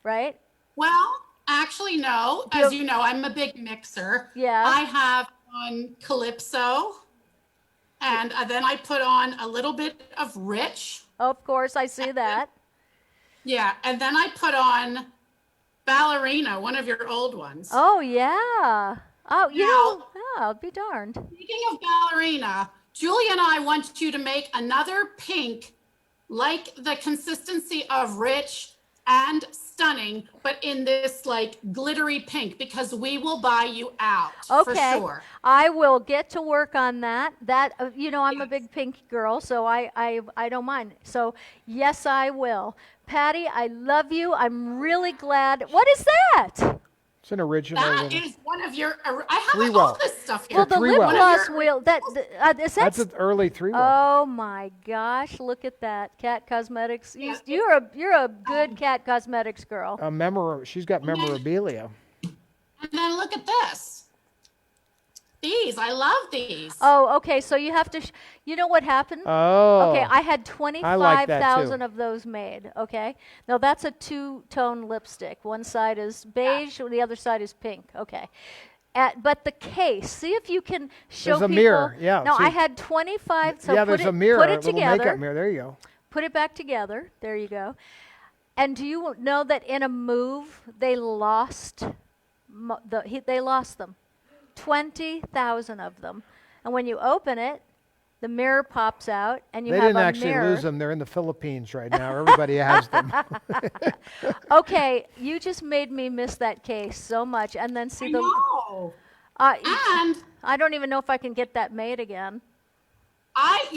right? Well, actually, no. As you know, I'm a big mixer. Yeah. I have on Calypso, and then I put on a little bit of Rich. Of course, I see that. Yeah, and then I put on Ballerina, one of your old ones. Oh yeah. Oh, I'll be darned. Speaking of Ballerina, Julie and I want you to make another pink like the consistency of Rich and Stunning, but in this like glittery pink, because we will buy you out for Okay. sure. I will get to work on that. I'm a big pink girl, so I don't mind. So yes, I will. Patty, I love you. I'm really glad. What is that? It's an original. That little- is one of your. I have Three all well. this stuff here. Well, the three lip well. gloss wheel. Is that? That's an early 3-well. Oh my gosh! Look at that, Cat Cosmetics. Yeah. You're a good Cat Cosmetics girl. She's got memorabilia. And then look at this. these. I love these. Oh, okay. So you have to. You know what happened? Oh. Okay, I had I like that, 25,000 too. of those made. Okay, now that's a two-tone lipstick. One side is beige, the other side is pink. Okay, but the case. See if you can show There's a people. mirror, yeah, No, I see. had 25. So yeah, put there's it, a mirror, Put a it little makeup together. mirror. There you go. Put it back together. There you go. And do you know that in a move they lost they lost them, 20,000 of them. And when you open it, the mirror pops out, and you They have didn't a actually mirror. lose them. They're in the Philippines right now. Everybody has them. Okay, you just made me miss that case so much. And then see I the. know. Uh, And I don't even know if I can get that made again.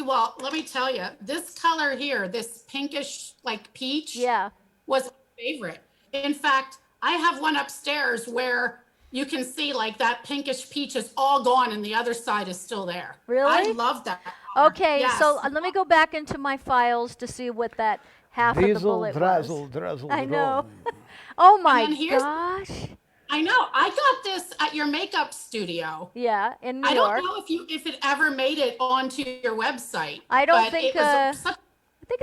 well, let me tell you, this color here, this pinkish like peach, Yeah. was my favorite. In fact, I have one upstairs where you can see like that pinkish peach is all gone and the other side is still there. Really? I love that color. Okay, Yes. so let me go back into my files to see what that half of the Diesel, bullet drazzle, was. drazzle, I know. drum. Oh my then here's- gosh. I know. I got this at your makeup studio. Yeah, in New I York. don't know if it ever made it onto your website. I don't but think, it was I think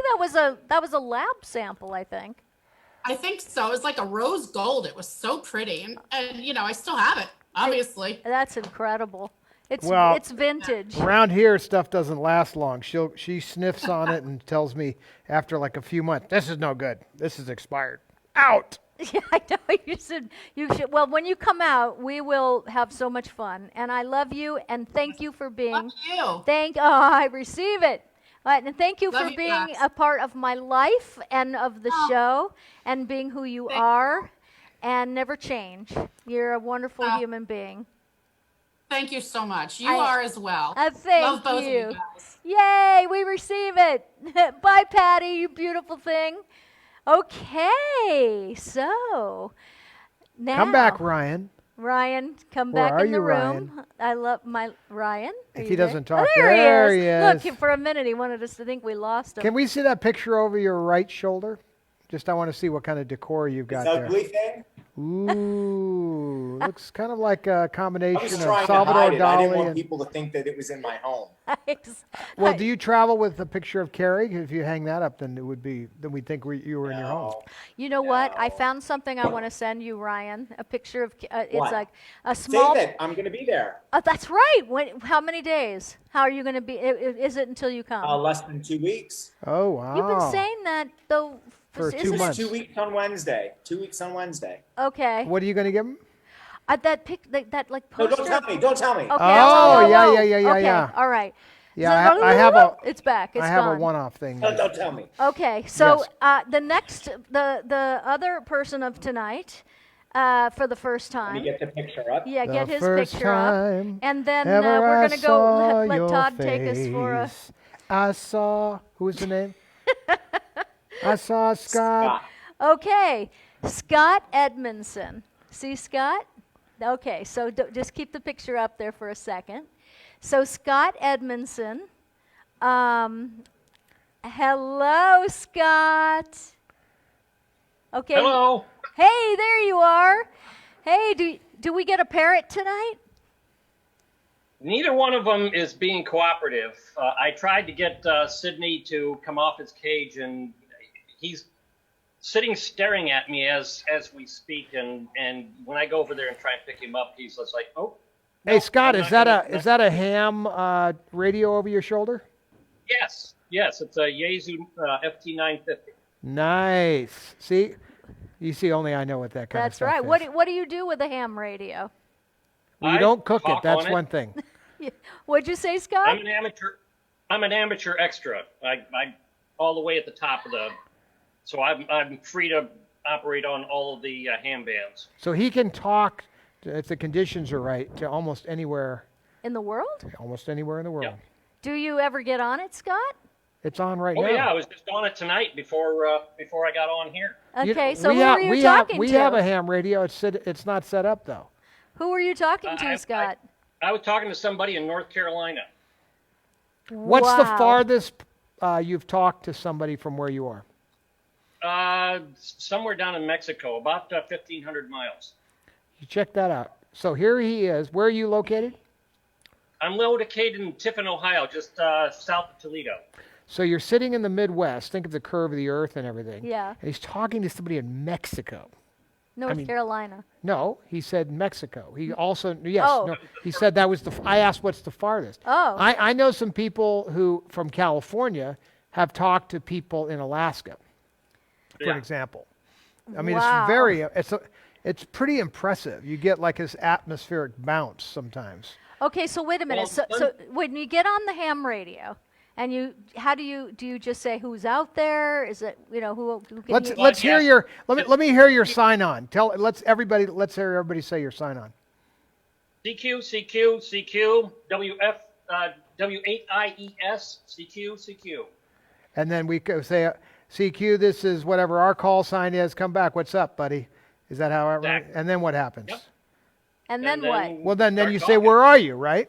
that was a lab sample, I think. I think so. It was like a rose gold. It was so pretty, and I still have it. Obviously, That's incredible. Well, It's vintage. Around here, stuff doesn't last long. She sniffs on it and tells me after like a few months, this is no good. This is expired. Out. Yeah, I know. You should. Well, when you come out, we will have so much fun. And I love you, and thank you for being. love you. I receive it. And thank you Love for you, being Max. a part of my life and of the Oh. show, and being who you Thank are, and never change. You're a wonderful Oh. human being. Thank you so much. You I- are as well. Thank Love both you. of you guys. Yay, we receive it. Bye, Patty, you beautiful thing. Okay, so now. Come back, Ryan. Ryan, come Where back are in the you, room. Ryan? I love my Ryan. Are If you he there? doesn't talk, oh, there there he he is. is. Look, for a minute he wanted us to think we lost him. Can we see that picture over your right shoulder? Just I want to see what kind of decor you've got This there. ugly thing? Ooh, looks kind of like a I was combination of trying to Salvador hide it. I didn't Dali want and. people to think that it was in my home. Well, do you travel with a picture of Carrie? If you hang that up, then it would be. Then we'd think you were in your home. No. You know what? I No. found something I want to send you, Ryan. A picture of it's What? like a small. Save it. I'm going to be there. Oh, that's right. How many days? How are you going to be? Is it until you come? Less than 2 weeks. Oh wow! You've been saying that though. For isn't 2 it- months. 2 weeks on Wednesday. 2 weeks on Wednesday. Okay. What are you going to give him? That like No, poster. don't tell me. Don't tell me. Okay. Oh, whoa, yeah, whoa. yeah, Okay. yeah. All right. Yeah, I have a. It's back. It's I have gone. a one-off thing. Don't tell me. Okay, so Yes. the other person of tonight, for the first Let me time. get the picture up. Yeah, The get his first picture up, time and then ever we're I gonna go saw let your Todd take us for a. face. I saw. Who was the name? I saw Scott. Scott. Okay, Scott Edmondson. See Scott? Okay, so just keep the picture up there for a second. So Scott Edmondson. Hello, Scott. Okay. Hello. Hey, there you are. Hey, do we get a parrot tonight? Neither one of them is being cooperative. I tried to get Sydney to come off his cage, and he's sitting staring at me as we speak. And when I go over there and try and pick him up, he's just like, "Oh." Hey no, Scott, I'm is not that gonna- is that a ham radio over your shoulder? Yes, it's a Yaesu FT950. Nice. See, you see, only I know what that kind of That's stuff right. is. What do you do with a ham radio? Well, you I don't cook it. talk That's on it. one thing. What'd you say, Scott? I'm an amateur extra. I'm all the way at the top of the. So I'm free to operate on all of the ham bands. So he can talk, if the conditions are right, to almost anywhere In the world? in the world. Yep. Do you ever get on it, Scott? It's on right Oh now. yeah, I was just on it tonight before I got on here. Okay, so we who have, are you we talking have, we to? have a ham radio. It's not set up though. Who are you talking to, Scott? I was talking to somebody in North Carolina. What's the Wow. farthest you've talked to somebody from where you are? Somewhere down in Mexico, about 1,500 miles. You check that out. So here he is. Where are you located? I'm located in Tiffin, Ohio, just south of Toledo. So you're sitting in the Midwest. Think of the curve of the earth and everything. Yeah. And he's talking to somebody in Mexico. North Carolina. No, he said Mexico. He also, yes, Oh. no, he said that was I asked what's the farthest. Oh. I know some people who, from California, have talked to people in Alaska, for an example. I mean, Wow. it's pretty impressive. You get like this atmospheric bounce sometimes. Okay, so wait a minute. Well, So when you get on the ham radio, and do you just say who's out there? Is it who can you? Let's hear yes. your let me hear your sign on. Let's hear everybody say your sign on. CQ, CQ, CQ, WF, W8IES, CQ, CQ. And then we go say, CQ, this is whatever our call sign is. Come back. What's up, buddy? Is that how it runs? Exactly. And then what happens? Yep. And then what? Well, then start you say, talking. where are you, right?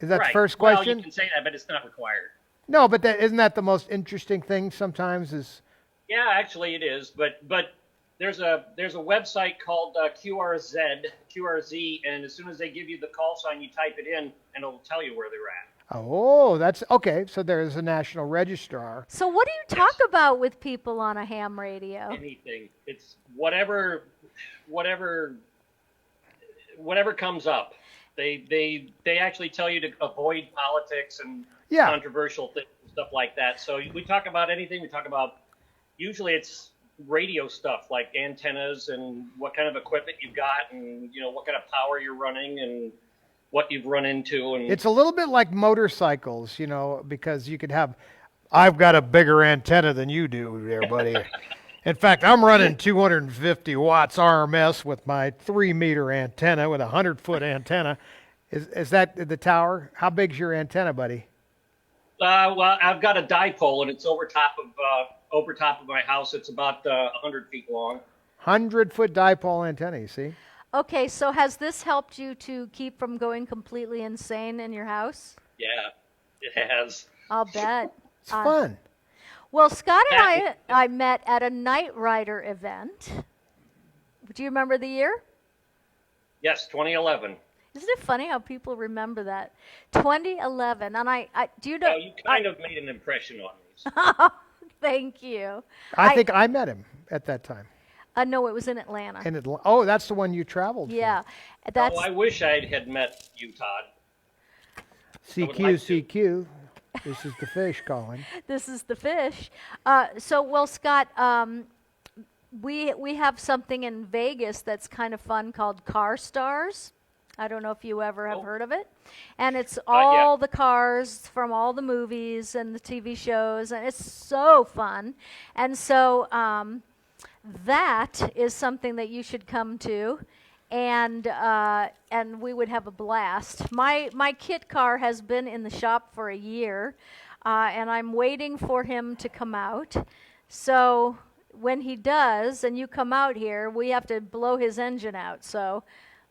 Is that the Right. first Well, question? you can say that, but it's not required. No, but isn't that the most interesting thing sometimes is, Yeah, actually it is, but there's a website called QRZ, and as soon as they give you the call sign, you type it in, and it'll tell you where they're at. oh, that's, okay, so there's a national registrar. So what do you talk about with people on a ham radio? Anything. It's whatever comes up. They actually tell you to avoid politics and Yeah. controversial things and stuff like that. So we talk about anything. We talk about, usually it's radio stuff like antennas and what kind of equipment you've got and what kind of power you're running and what you've run into. And It's a little bit like motorcycles, because you could have, I've got a bigger antenna than you do there, buddy. In fact, I'm running 250 watts RMS with my 3-meter antenna with a 100-foot antenna. Is that the tower? How big's your antenna, buddy? well, I've got a dipole and it's over top of my house. It's about 100 feet long. 100-foot dipole antenna, you see? Okay, so has this helped you to keep from going completely insane in your house? Yeah, it has. I'll bet. It's fun. Well, Scott and I met at a Night Rider event. Do you remember the year? Yes, 2011. Isn't it funny how people remember that? 2011. And I do you know? Well, you kind of made an impression on me. Thank you. I think I met him at that time. No, it was in Atlanta. Oh, that's the one you traveled Yeah, that's I wish I had met you, Todd. for. would like to. CQ. This is the fish calling. this is the fish. Well, Scott, we have something in Vegas that's kind of fun called Car Stars. I don't know if you ever have heard of it. And it's all the cars from all the movies and the TV shows, and it's so fun. And so that is something that you should come to, and we would have a blast. My kit car has been in the shop for a year, and I'm waiting for him to come out. So when he does, and you come out here, we have to blow his engine out. So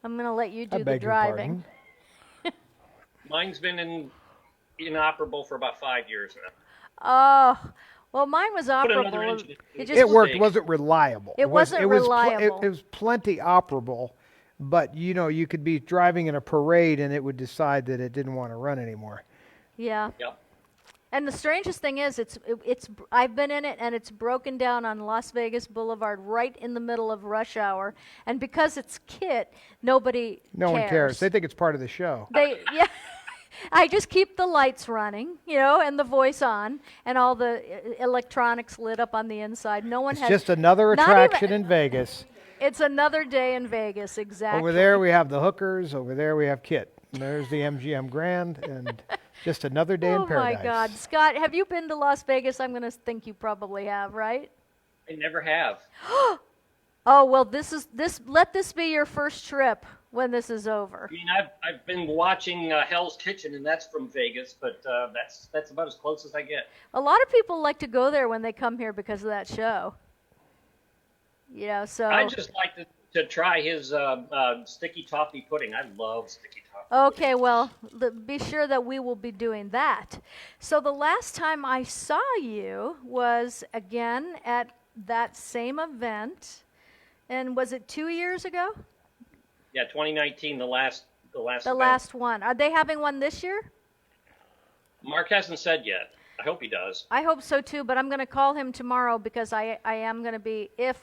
I'm going to let you I do the beg your driving. pardon. Mine's been inoperable for about 5 years now. Oh, well, mine was Put another operable. engine in. just It worked. Big. Wasn't reliable. It wasn't reliable. It was plenty operable, but you could be driving in a parade and it would decide that it didn't want to run anymore. Yeah. Yep. And the strangest thing is, I've been in it, and it's broken down on Las Vegas Boulevard right in the middle of rush hour. And because it's kit, No cares. one cares. They think it's part of the show. Yeah. I just keep the lights running, and the voice on, and all the electronics lit up on the inside. No one It's has. just another not attraction even- in Vegas. It's another day in Vegas, exactly. Over there we have the hookers. Over there we have Kit. And there's the MGM Grand, and just another day in paradise. Oh my God, Scott, have you been to Las Vegas? I'm going to think you probably have, right? I never have. Oh well, let this be your first trip when this is over. I mean, I've been watching Hell's Kitchen, and that's from Vegas, but that's about as close as I get. A lot of people like to go there when they come here because of that show. So. I just like to try his sticky toffee pudding. I love sticky toffee. Okay, well, be sure that we will be doing that. So the last time I saw you was again at that same event, and was it 2 years ago? Yeah, 2019, the last The last The event. last one. Are they having one this year? Mark hasn't said yet. I hope he does. I hope so too, but I'm going to call him tomorrow because I am going to be, if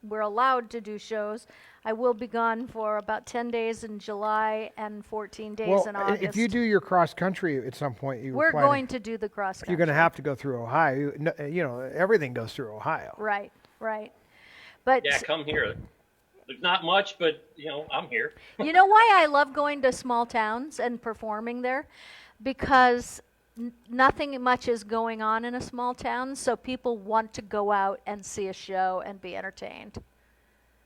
we're allowed to do shows, I will be gone for about 10 days in July and 14 days Well, in August. if you do your cross country at some point, We're going to do the cross country. You're going to have to go through Ohio. You know, everything goes through Ohio. Right. But Yeah, come here. There's not much, but, you know, I'm here. you know why I love going to small towns and performing there? Because nothing much is going on in a small town, so people want to go out and see a show and be entertained.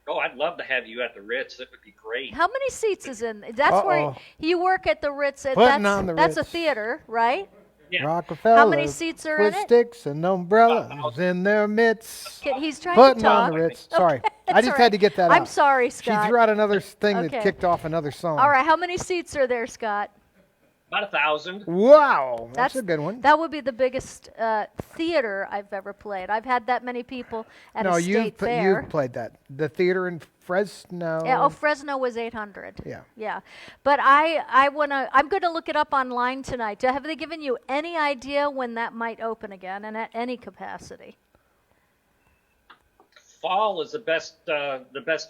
Oh, I'd love to have you at the Ritz. That would be great. How many seats is in? That's where Uh-oh. you work at the Ritz. Putting on the That's a Ritz. theater, right? Yeah. Rockefeller. How many seats are with in it? sticks and umbrellas in their midst. He's trying Putting to talk. on the Ritz. Sorry. Okay, I it's just all had to get that out. I'm sorry, She Scott. threw out another thing Okay. that kicked off another song. All right, how many seats are there, Scott? About 1,000. Wow. That's a good one. That would be the biggest theater I've ever played. I've had that many people at a state fair. you've played that. The theater in Fresno. Yeah, Fresno was 800. Yeah. Yeah. But I'm going to look it up online tonight. Have they given you any idea when that might open again and at any capacity? Fall is the best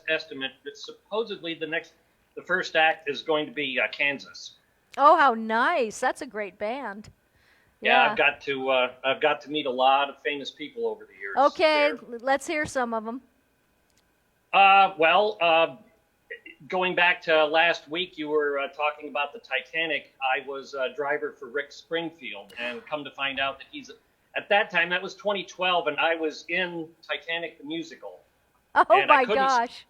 estimate. But supposedly the first act is going to be Kansas. Oh, how nice. That's a great band. Yeah, I've got to meet a lot of famous people over the years. Okay, there. let's hear some of them. Going back to last week, you were talking about the Titanic. I was a driver for Rick Springfield, and come to find out that at that time, that was 2012, and I was in Titanic the musical. Oh And my gosh.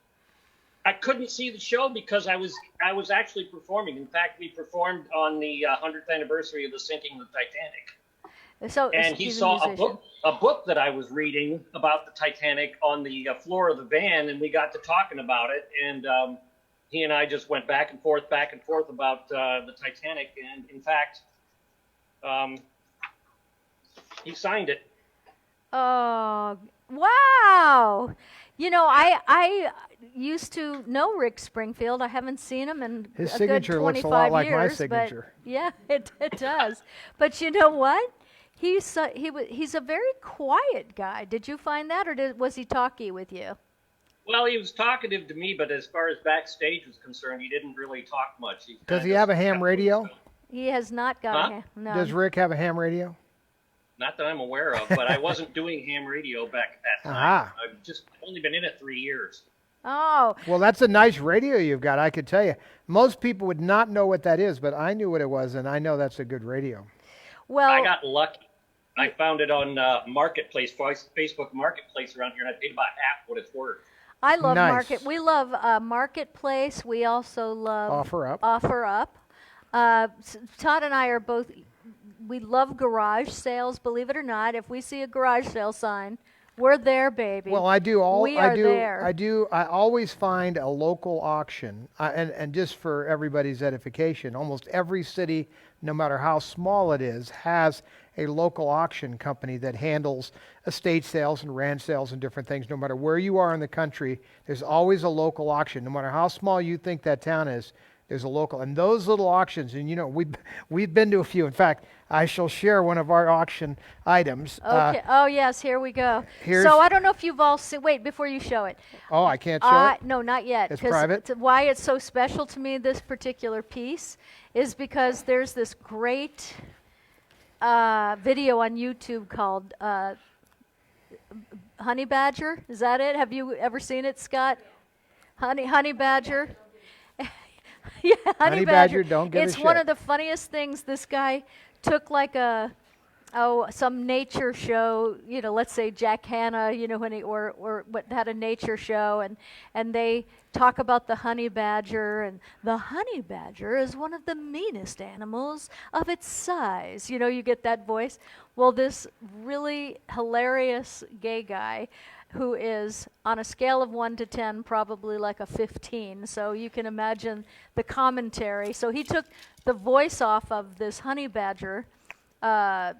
I couldn't see the show because I was actually performing. In fact, we performed on the 100th anniversary of the sinking of the Titanic. So And he he's saw a musician. book that I was reading about the Titanic on the floor of the van, and we got to talking about it. And he and I just went back and forth about the Titanic. And in fact, he signed it. Oh, wow. You know, I used to know Rick Springfield. I haven't seen him in His a signature good looks 25 a lot like my years, signature. But yeah, it does. But you know what? He's a very quiet guy. Did you find that, or was he talky with you? Well, he was talkative to me, but as far as backstage was concerned, he didn't really talk much. Does he have a ham radio? He has not got Huh? no. Does Rick have a ham radio? Not that I'm aware of, but I wasn't doing ham radio back at that time. Aha. I've just only been in it 3 years. Oh, Well, that's a nice radio you've got, I could tell you. Most people would not know what that is, but I knew what it was, and I know that's a good radio. well, I got lucky. I found it on Marketplace, Facebook Marketplace around here, and I paid about half what it's worth. I love Nice. Market. We love Marketplace. We also love Offer Up. Offer Up. Todd and I are both. We love garage sales. Believe it or not, if we see a garage sale sign, we're there, baby. Well, I do all. We I are do. there. I do. I always find a local auction, and just for everybody's edification, almost every city, no matter how small it is, has a local auction company that handles estate sales and ranch sales and different things. No matter where you are in the country, there's always a local auction. No matter how small you think that town is, there's a local. And those little auctions, and you know, we've been to a few. In fact, I shall share one of our auction items. Okay. Oh yes, here we go. here's- So I don't know if you've all seen. Wait, before you show it. Oh, I can't show it. No, not yet. It's 'cause private? Why it's so special to me, this particular piece, is because there's this great video on YouTube called Honey Badger. Is that it? Have you ever seen it, Scott? Honey Badger. Yeah, Honey Badger, don't give a It's one shit. of the funniest things. This guy took like some nature show, you know, let's say Jack Hanna, you know, when he or what had a nature show, and they talk about the honey badger, and the honey badger is one of the meanest animals of its size. You know, you get that voice. Well, this really hilarious gay guy, who is on a scale of 1 to 10, probably like a 15. So you can imagine the commentary. So he took the voice off of this honey badger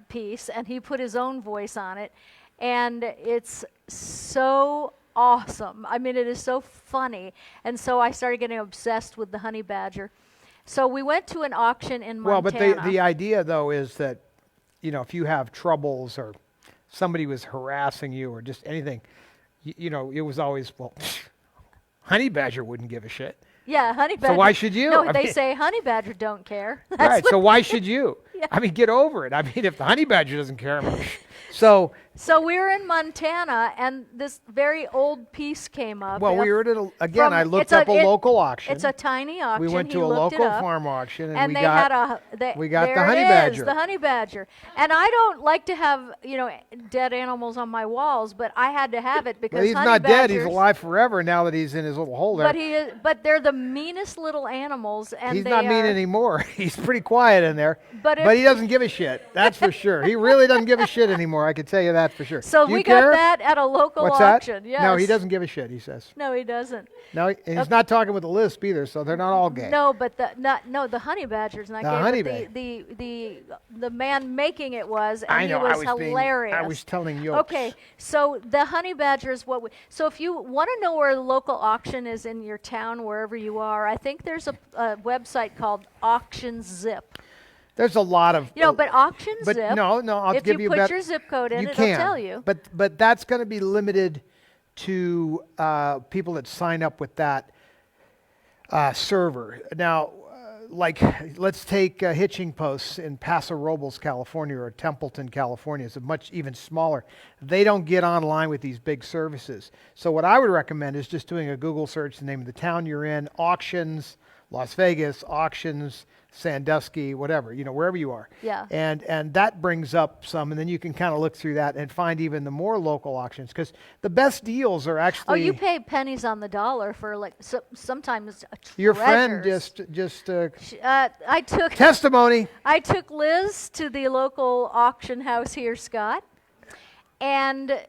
piece, and he put his own voice on it, and it's so awesome. I mean, it is so funny, and so I started getting obsessed with the honey badger. So we went to an auction in Montana. Well, but the idea though is that, if you have troubles or somebody was harassing you or just anything, it was always, well, honey badger wouldn't give a shit. Yeah, honey badger. So why should you? No, I they mean- say honey badger don't care. That's Right. what- So why should you? Yeah. I mean, get over it. I mean, if the honey badger doesn't care, so So we were in Montana, and this very old piece came up. well, we were at again. I looked up a local auction. It's a tiny auction. We went He to a looked it local up, farm auction, and and we they got had we got there the honey it is, badger. the honey badger. And I don't like to have dead animals on my walls, but I had to have it because Well, he's honey not dead. He's badgers- alive forever now that he's in his little hole there. But they're the meanest little animals, and He's they not mean are, anymore. He's pretty quiet in there. But But if- he doesn't give a shit. That's for sure. He really doesn't give a shit anymore. I can tell you that for sure. So Do you we care? got that at a local What's auction. that? Yes. No, he doesn't give a shit, he says. No, he doesn't. No, and he's not talking with a lisp either, so they're not all gay. No, but the honey badger's not The gay. honey but the man making it was, and I know. he was I was hilarious. I was telling you. Okay, so the honey badger is what. So if you want to know where the local auction is in your town, wherever you are, I think there's a website called Auction Zip. There's a lot of. But Auction But Zip. no, I'll if give you you put your zip code in, you it'll can. tell you. But that's going to be limited to people that sign up with that server. Now, like, let's take hitching posts in Paso Robles, California, or Templeton, California. It's a much even smaller. They don't get online with these big services. So what I would recommend is just doing a Google search, the name of the town you're in, auctions, Las Vegas, auctions, Sandusky, whatever, wherever you are. Yeah. And that brings up some, and then you can kind of look through that and find even the more local auctions, because the best deals are actually. Oh, you pay pennies on the dollar for sometimes Your friend treasures. just I took testimony. I took Liz to the local auction house here, Scott, and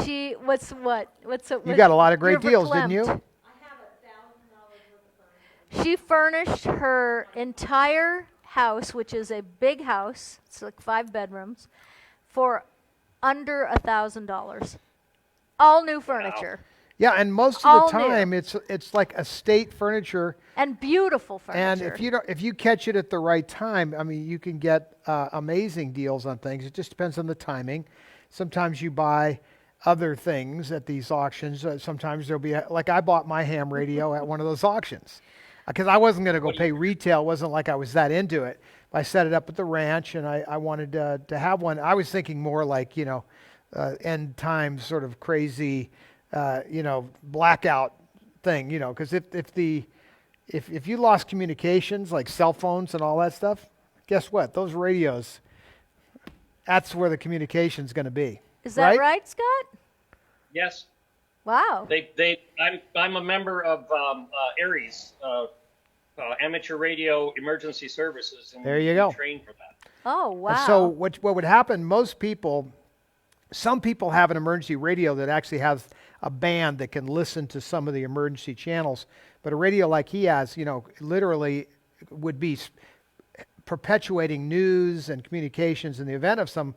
she what's You got a lot of great you're deals, didn't you? verklempt. She furnished her entire house, which is a big house, it's like 5 bedrooms, for under $1,000. All new furniture Yeah, and most of All the new. time it's like estate furniture, and beautiful and furniture. if you catch it at the right time, I mean, you can get amazing deals on things. It just depends on the timing. Sometimes you buy other things at these auctions. Sometimes there'll be like I bought my ham radio at one of those auctions. Because I wasn't going to go pay retail. It wasn't like I was that into it. I set it up at the ranch, and I wanted to have one. I was thinking more like, end times sort of crazy, blackout thing, because if you lost communications, like cell phones and all that stuff, guess what? Those radios, that's where the communication's going to be. Is that right, Scott? Yes. Wow. I'm a member of ARES, Amateur Radio Emergency Services, and There you go. trained for that. Oh, wow. And so what would happen, some people have an emergency radio that actually has a band that can listen to some of the emergency channels, but a radio like he has, literally would be perpetuating news and communications in the event of some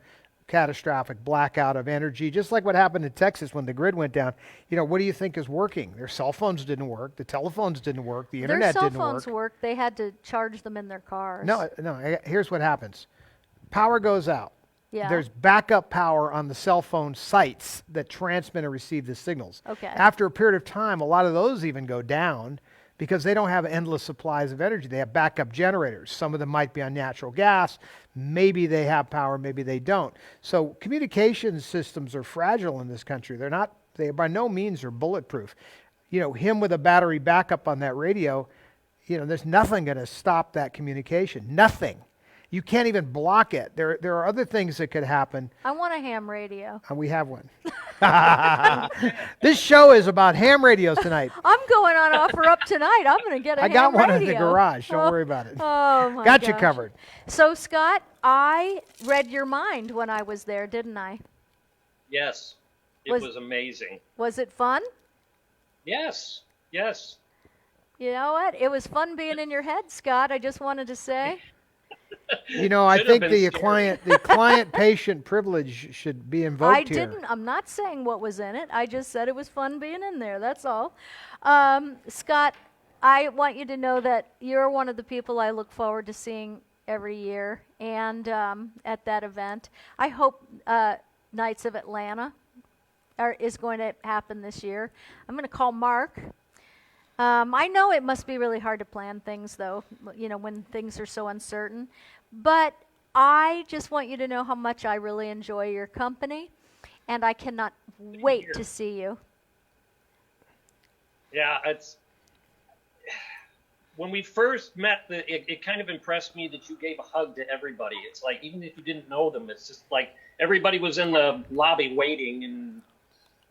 catastrophic blackout of energy, just like what happened in Texas when the grid went down. What do you think is working? Their cell phones didn't work, the telephones didn't work, the internet their cell didn't phones work. worked. They had to charge them in their cars. No, here's what happens. Power goes out. Yeah. There's backup power on the cell phone sites that transmit and receive the signals. Okay. After a period of time, a lot of those even go down because they don't have endless supplies of energy. They have backup generators. Some of them might be on natural gas. Maybe they have power, maybe they don't. So communication systems are fragile in this country. They by no means are bulletproof. Him with a battery backup on that radio, there's nothing going to stop that communication. Nothing. You can't even block it. There are other things that could happen. I want a ham radio. And we have one. This show is about ham radios tonight. I'm going on offer up tonight. I'm going to get a I ham got one radio. in the garage. Don't worry about it. Oh, my Got you gosh. covered. So, Scott, I read your mind when I was there, didn't I? Yes, it was amazing. Was it fun? Yes. You know what? It was fun being in your head, Scott. I just wanted to say. I Should have think been the scary. client-patient privilege should be invoked here. I'm not saying what was in it. I just said it was fun being in there. That's all. Scott, I want you to know that you're one of the people I look forward to seeing every year, and at that event. I hope Knights of Atlanta is going to happen this year. I'm going to call Mark. I know it must be really hard to plan things, though, when things are so uncertain. But I just want you to know how much I really enjoy your company, and I cannot wait to see you. Yeah, it's when we first met, it kind of impressed me that you gave a hug to everybody. It's like, even if you didn't know them, it's just like everybody was in the lobby waiting, and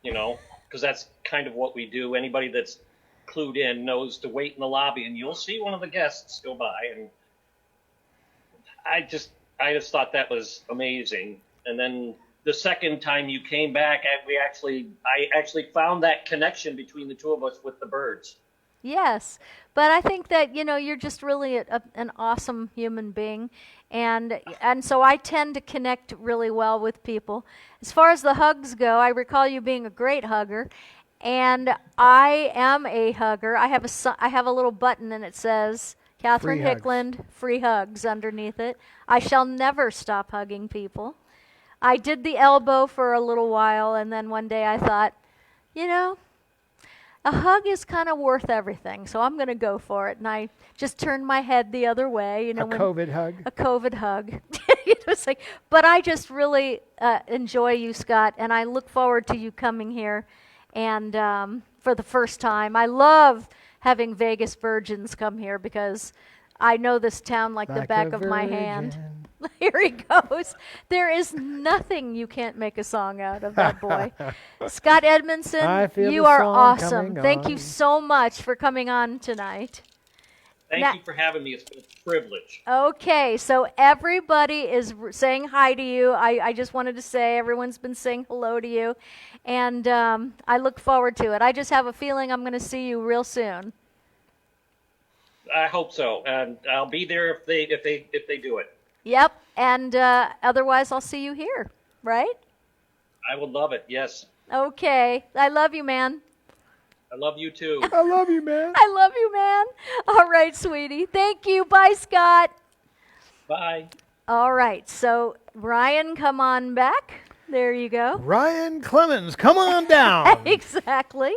because that's kind of what we do. Anybody that's clued in knows to wait in the lobby, and you'll see one of the guests go by, and I just thought that was amazing. And then the second time you came back, I actually found that connection between the two of us with the birds. Yes, but I think that you're just really an awesome human being, and so I tend to connect really well with people. As far as the hugs go, I recall you being a great hugger, and I am a hugger. I have a little button, and it says Catherine Free hugs. Hickland, free hugs underneath it. I shall never stop hugging people. I did the elbow for a little while, and then one day I thought, a hug is kind of worth everything, so I'm going to go for it. And I just turned my head the other way. COVID hug. A COVID hug. It's like, but I just really enjoy you, Scott, and I look forward to you coming here. And for the first time, I love having Vegas virgins come here because I know this town like the back of my hand. Here he goes. There is nothing you can't make a song out of, that boy. Scott Edmondson, you are awesome. Thank you so much for coming on tonight. Thank you for having me. It's been a privilege. Okay, so everybody is saying hi to you. I just wanted to say everyone's been saying hello to you, and I look forward to it. I just have a feeling I'm going to see you real soon. I hope so, and I'll be there if they do it. Yep, and otherwise I'll see you here, right? I would love it. Yes. Okay, I love you, man. I love you too. I love you, man. I love you, man. All right, sweetie. Thank you. Bye, Scott. Bye. All right, so Ryan, come on back. There you go. Ryan Clemens, come on down. Exactly.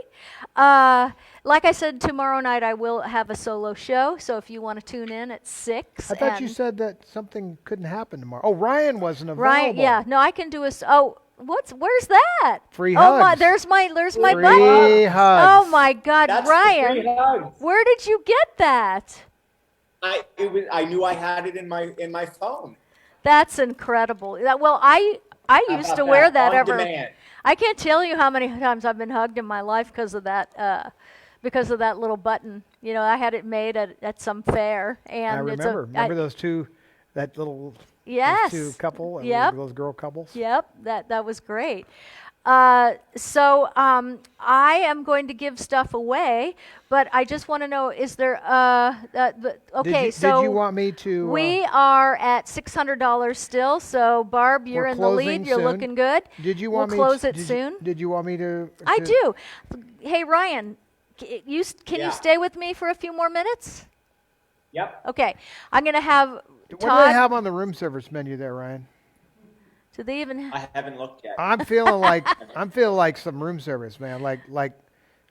Like I said, tomorrow night I will have a solo show, so if you want to tune in at 6. I thought you said that something couldn't happen tomorrow. Oh, Ryan wasn't available. Ryan, yeah. No, I can do where's that? Free Oh my, hugs. there's my Free button. hugs. Oh my God, That's Ryan, the free hug. where did you get that? I knew I had it in my phone. That's incredible. Well, I How used about to wear that On ever. demand. I can't tell you how many times I've been hugged in my life because of that little button. I had it made at some fair, and I remember. Remember those two, that little yes, those two couple, yep. those girl couples. Yep, that was great. So I am going to give stuff away, but I just want to know: is there? Okay, did you want me to? We are at $600 still. So Barb, you're in the lead. You're soon. looking good. Did you we'll want me? Close to, it soon. Did you want me to? I do. Hey Ryan, can you Yeah. stay with me for a few more minutes? Yep. Okay, I'm going to have What Todd. do they have on the room service menu there, Ryan? Do they even? I haven't looked yet. I'm feeling like some room service, man. Like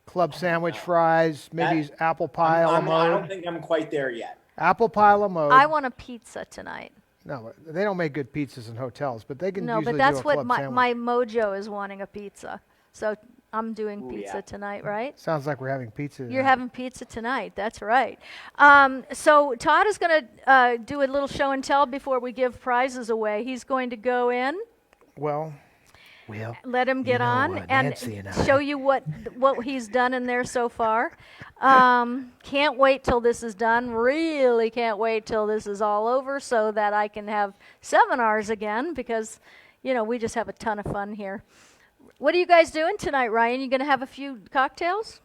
club sandwich fries, maybe apple pie a la I don't mode. think I'm quite there yet. Apple pie a la mode. I want a pizza tonight. No, they don't make good pizzas in hotels, but they can No, usually but that's do a what club my sandwich. mojo is wanting a pizza. So I'm doing Ooh, pizza yeah. tonight, right? Sounds like we're having pizza. You're tonight. having pizza tonight. That's right. So Todd is going to do a little show and tell before we give prizes away. He's going to go in, Well, let him get on, and Nancy and I. show you what he's done in there so far. Can't wait till this is done. Really can't wait till this is all over so that I can have seminars again because, we just have a ton of fun here. What are you guys doing tonight, Ryan? You going to have a few cocktails?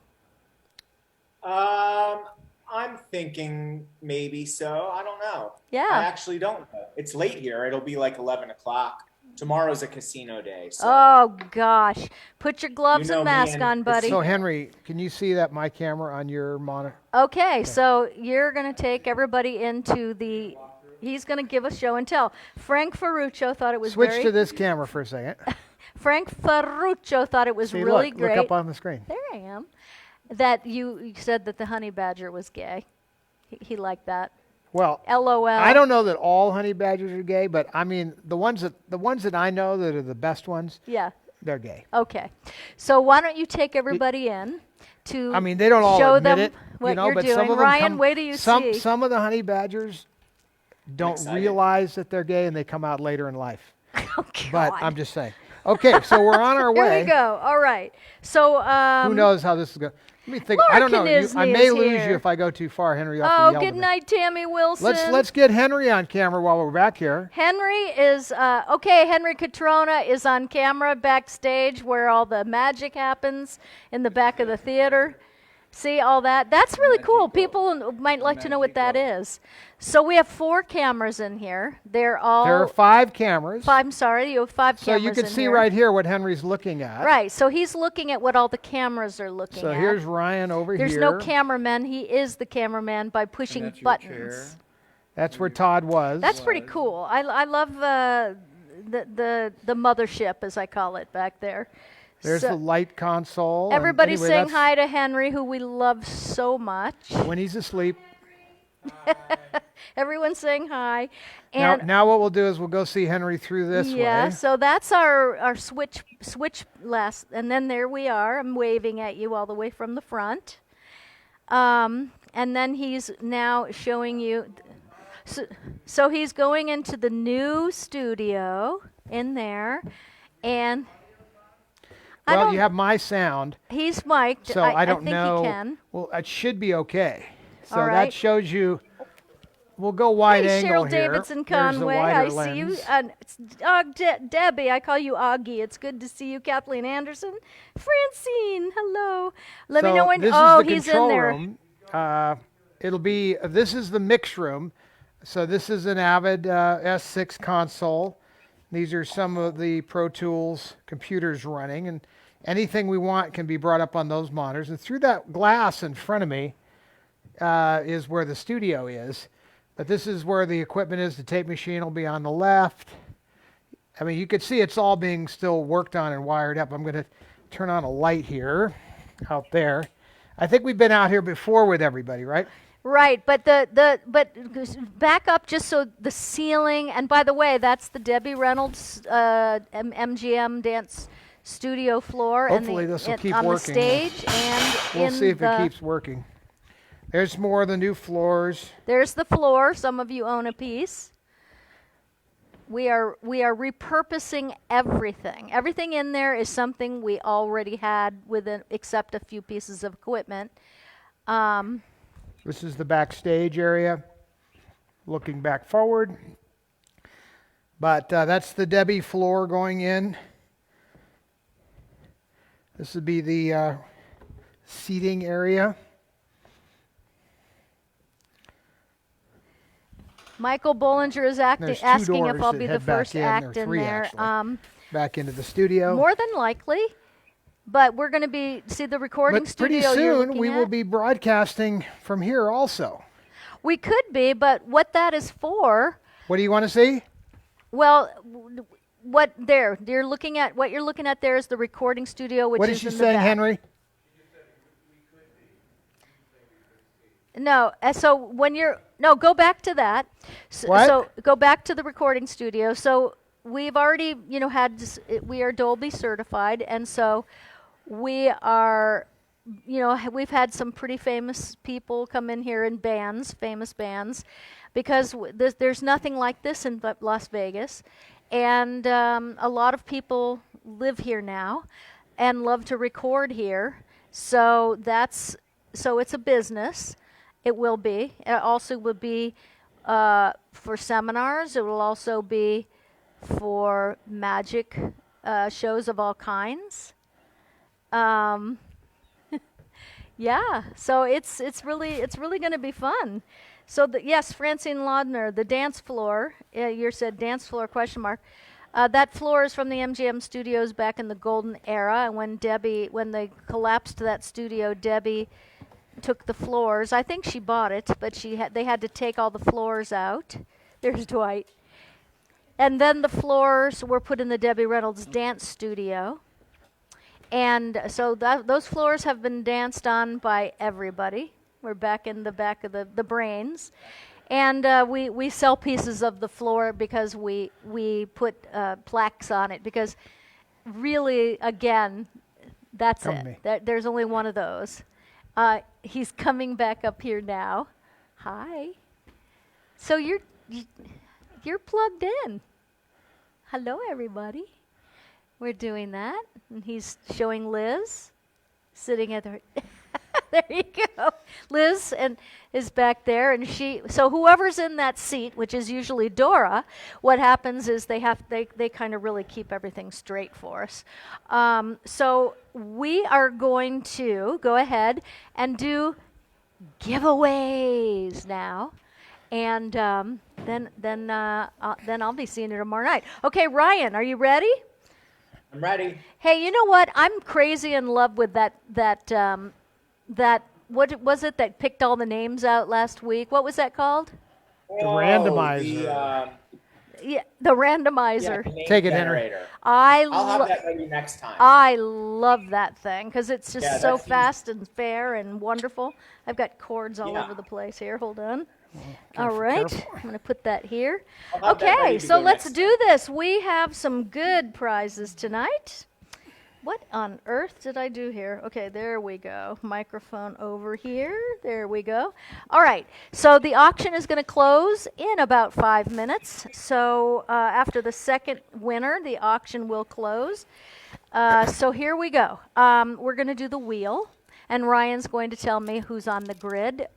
I'm thinking maybe so. I don't know. Yeah. I actually don't know. It's late here. It'll be like 11 o'clock. Tomorrow's a casino day. So Oh gosh, put your gloves You know and me mask and on, buddy. So Henry, can you see that my camera on your monitor? Okay, so you're going to take everybody into the. He's going to give us show and tell. Frank Ferruccio thought it was Switch very. to this camera for a second. Frank Ferruccio thought it was See, really look great. up on the screen. There I am. That you said that the honey badger was gay. He liked that. Well, LOL. I don't know that all honey badgers are gay, but I mean the ones that I know that are the best ones, Yeah. they're gay. Okay. So why don't you take everybody in to I mean, they don't all show admit them it, what you know, you're but doing. some of them Ryan, come, wait till you some see. some of the honey badgers don't excited. realize that they're gay and they come out later in life. Oh, But God. I'm just saying. Okay, so we're on our Here way. we go. All right. So Who knows how this is going? Let me think. Laura I don't know. Knisney I may is lose here. you if I go too far, Henry. You'll have Oh, to yell good to me. night, Tammy Wilson. Let's get Henry on camera while we're back here. Henry is okay. Henry Catrona is on camera backstage where all the magic happens in the back of the theater. See all that? That's really cool. People might like to know what that is. So we have 4 cameras in here. They're all. There are 5 cameras. I'm sorry, you have 5 So cameras. you can in see here. right here what Henry's looking at. Right. So he's looking at what all the cameras are looking So at. here's Ryan over There's here. no cameraman. He is the cameraman by pushing buttons. That's where Todd was. That's pretty cool. I love the mothership, as I call it, back there. There's So the light console. and everybody's anyway, saying that's hi to Henry, who we love so much. when he's asleep. Everyone's saying hi. And Now what we'll do is we'll go see Henry through this yeah, way. so that's our switch last, and then there we are. I'm waving at you all the way from the front. And then he's now showing you. So he's going into the new studio in there, and Well, you have my sound, he's mic'd. so I don't think know. he can. Well, it should be okay. So All right. that shows you. We'll go wide Hey, angle Cheryl here. Davidson There's the Conway, wider I see you. lens. It's Debbie, I call you Augie. It's good to see you. Kathleen Anderson, Francine, hello. Let me So know when. this Oh, is the he's control in there. room. It'll be. This is the mix room. So this is an Avid S6 console. These are some of the Pro Tools computers running, and anything we want can be brought up on those monitors. And through that glass in front of me is where the studio is. But this is where the equipment is. The tape machine will be on the left. I mean, you could see it's all being still worked on and wired up. I'm going to turn on a light here out there. I think we've been out here before with everybody, right? Right, but back up just so the ceiling. And by the way, that's the Debbie Reynolds MGM dance studio floor. Hopefully and this will keep on working. the stage and We'll in see if the, it keeps working. There's more of the new floors. There's the floor. Some of you own a piece. We are repurposing everything. Everything in there is something we already had except a few pieces of equipment. This is the backstage area, looking back forward. But that's the Debbie floor going in. This would be the seating area. Michael Bollinger is There's two asking if doors I'll that be the head back first in, or act in three, there. actually. Back into the studio. More than likely, but we're going to see the recording But pretty studio you're soon looking we at? will be broadcasting from here also. We could be, but what that is for? What do you want to see? Well, what you're looking at there is the recording studio, which What is is she in the saying, back. Henry? No, so go back to that. What? So go back to the recording studio. So we've already, we are Dolby certified, and so we are, we've had some pretty famous people come in here in famous bands, because there's nothing like this in Las Vegas, and a lot of people live here now and love to record here. So it's a business. It will be. It also will be for seminars. It will also be for magic shows of all kinds. Yeah, so it's really going to be fun. So yes, Francine Laudner, the dance floor. You said dance floor ? That floor is from the MGM studios back in the golden era. And when they collapsed that studio, Debbie took the floors. I think she bought it, but they had to take all the floors out. There's Dwight. And then the floors were put in the Debbie Reynolds dance studio. And so those floors have been danced on by everybody. We're back in the back of the brains. And we sell pieces of the floor because we put plaques on it. Because really, again, that's Come it. There's only one of those. He's coming back up here now. Hi. So you're plugged in. Hello, everybody. We're doing that. And he's showing Liz sitting at the... There you go. Liz is back there, and so whoever's in that seat, which is usually Dora, what happens is they kind of really keep everything straight for us. So we are going to go ahead and do giveaways now, and then I'll be seeing you tomorrow night. Okay, Ryan, are you ready? I'm ready. Hey, you know what? I'm crazy in love with that what was it that picked all the names out last week? What was that called? The randomizer. The randomizer. Take it, Henry. I'll have that ready next time. I love that thing because it's just so that's fast and fair and wonderful. I've got cords all over the place here. Hold on. All right. careful. I'm going to put that here. I'll have that Okay, ready to so go let's next do this. We have some good prizes tonight. What on earth did I do here? Okay, there we go. Microphone over here. There we go. All right, so the auction is going to close in about 5 minutes. So after the second winner, the auction will close. So here we go. We're going to do the wheel, and Ryan's going to tell me who's on the grid.